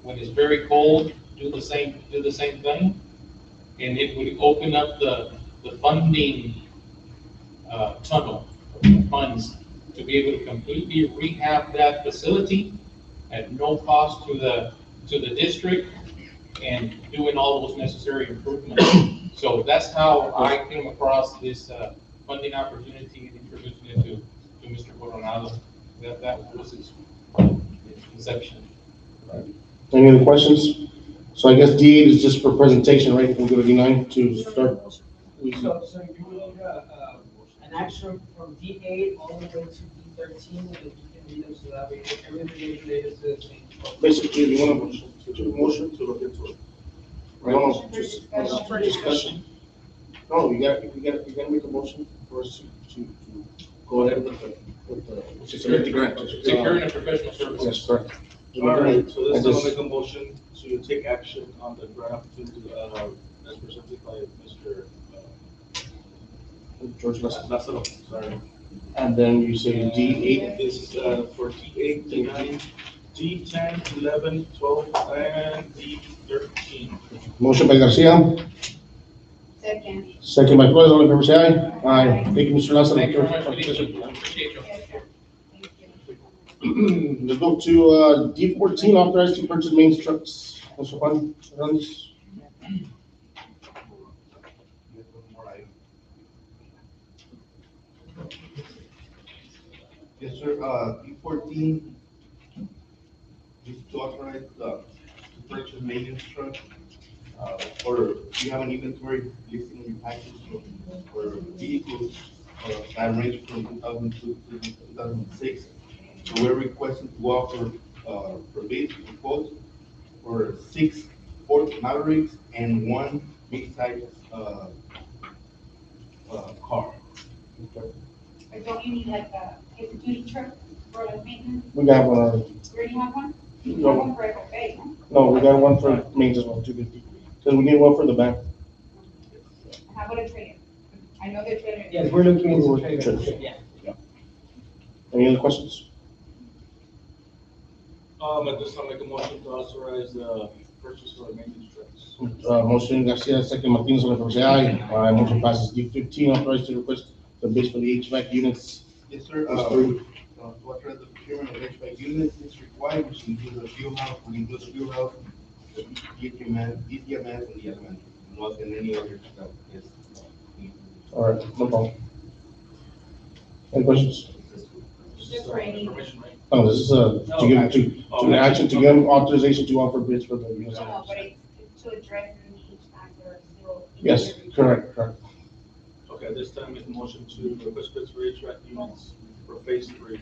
When it's very cold, do the same thing. And it would open up the funding tunnel of funds to be able to completely rehab that facility at no cost to the district, and doing all those necessary improvements. So that's how I came across this funding opportunity and introducing it to Mr. Coronado. That was his conception. Right. Any other questions? So I guess D8 is just for presentation, right? We'll go to D9 to start. So you will need an action from D8 all the way to D13, and you can read them so that way everything is related to the same. Basically, you want to motion to look into it. No, just for discussion. No, you gotta make a motion for us to go ahead with the security grant. Securing a professional service. Yes, correct. All right, so this will make a motion to take action on the draft as presented by Mr. George Lázaro, sorry. And then you say D8. This is for D8, D9, D10, 11, 12, and D13. Motion by Garcia, Second. second by Flores, all in favor say aye. Aye. Thank you, Mr. Lázaro. Thank you very much for listening. Appreciate you. Let's go to D14, authorized to purchase main trucks. Mr. Juan Hernandez. Yes, sir, D14, just to authorize to purchase maintenance truck, or you have an inventory listing in your package for vehicles that range from 2002 to 2006. So we're requesting to offer for bid, quote, for 6 Ford Mavericks and 1 mid-size car. But don't you need like a heavy duty truck for like maintenance? We got, You already have one? You have one for FFA, no? no, we got one for mains as well, 250. Because we need one for the back. How about a trailer? I know they're trailer. Yes, we're looking into Trailers. yeah. Any other questions? At this time, make a motion to authorize the purchase of maintenance trucks. Motion Garcia, second Martinez, all in favor say aye. Aye, motion passes. D15, authorized to request the bids for the HVAC units. Yes, sir. Those three. To authorize the procurement of HVAC units is required, which includes the fuel house, the fuel house, the DTMS, and the elementary, not in any other that is. All right, no problem. Any questions? Just for any- Information, right? No, this is to give, to action, to give authorization to offer bids for the US. No, but it's to address the needs that are still. in Yes, the- correct, correct. Okay, at this time, make a motion to request bids for HVAC units for phase three.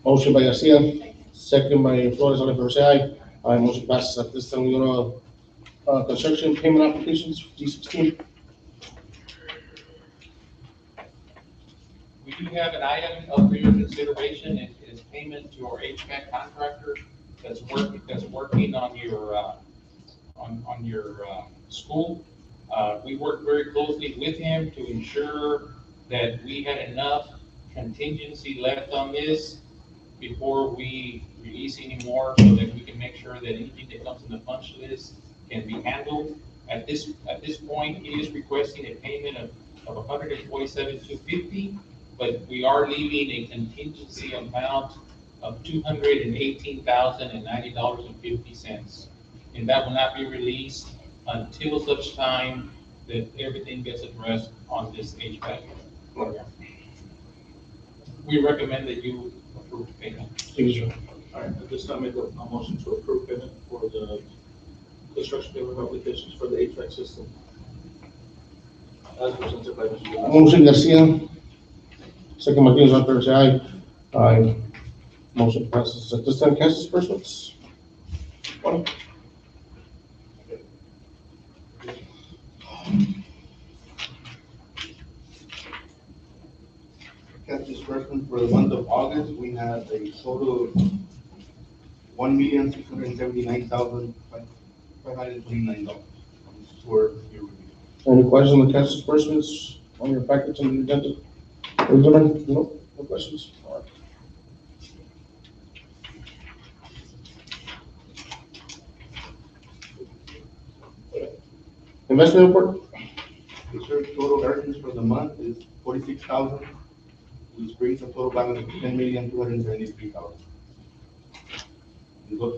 Motion by Garcia, second by Flores, all in favor, say aye. Aye, motion passes. At this time, we go to, construction payment applications, D16. We do have an item up for your consideration, it is payment to our HVAC contractor that's working on your, on your, school. We worked very closely with him to ensure that we had enough contingency left on this before we release any more, so that we can make sure that anything that comes in the punch list can be handled. At this point, he is requesting a payment of $147,250, but we are leaving a contingency amount of $218,090.50. And that will not be released until such time that everything gets addressed on this HVAC program. We recommend that you approve payment. Thank you, sir. All right, at this time, make a motion to approve payment for the construction payment applications for the HVAC system. As presented by Mr. Velazquez. Motion Garcia, second Martinez, all in favor, say aye. Aye. Motion passes. At this time, cash disbursements. One. Cash disbursement for the month of August, we have a total of $1,679,529 for your review. Any questions on the cash disbursements on your package and the agenda? No questions? All right. Investment report? The total earnings for the month is 46,000, which brings the total balance to 10,273,000.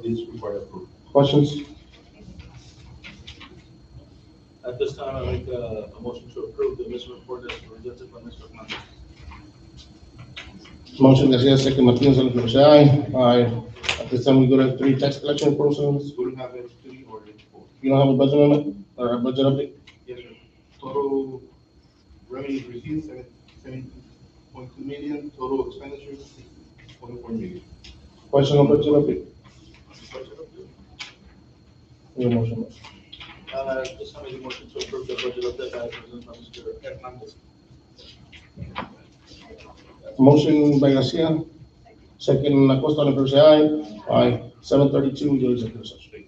This require approval. Questions? At this time, I make a motion to approve the investment report as presented by Mr. Hernandez. Motion Garcia, second Martinez, all in favor, say aye. Aye. At this time, we go to 3 tax collection reports. We don't have H3 or H4. You don't have a budget amendment or a budget update? Yes, sir. Total revenues received, 17.2 million, total expenditures, 6.4 million. Question on budget update? Your motion. At this time, I make a motion to approve the budget update as presented by Mr. Hernandez. Motion by Garcia, second Acosta, all in favor, say aye. Aye. 7:32, we go to executive session.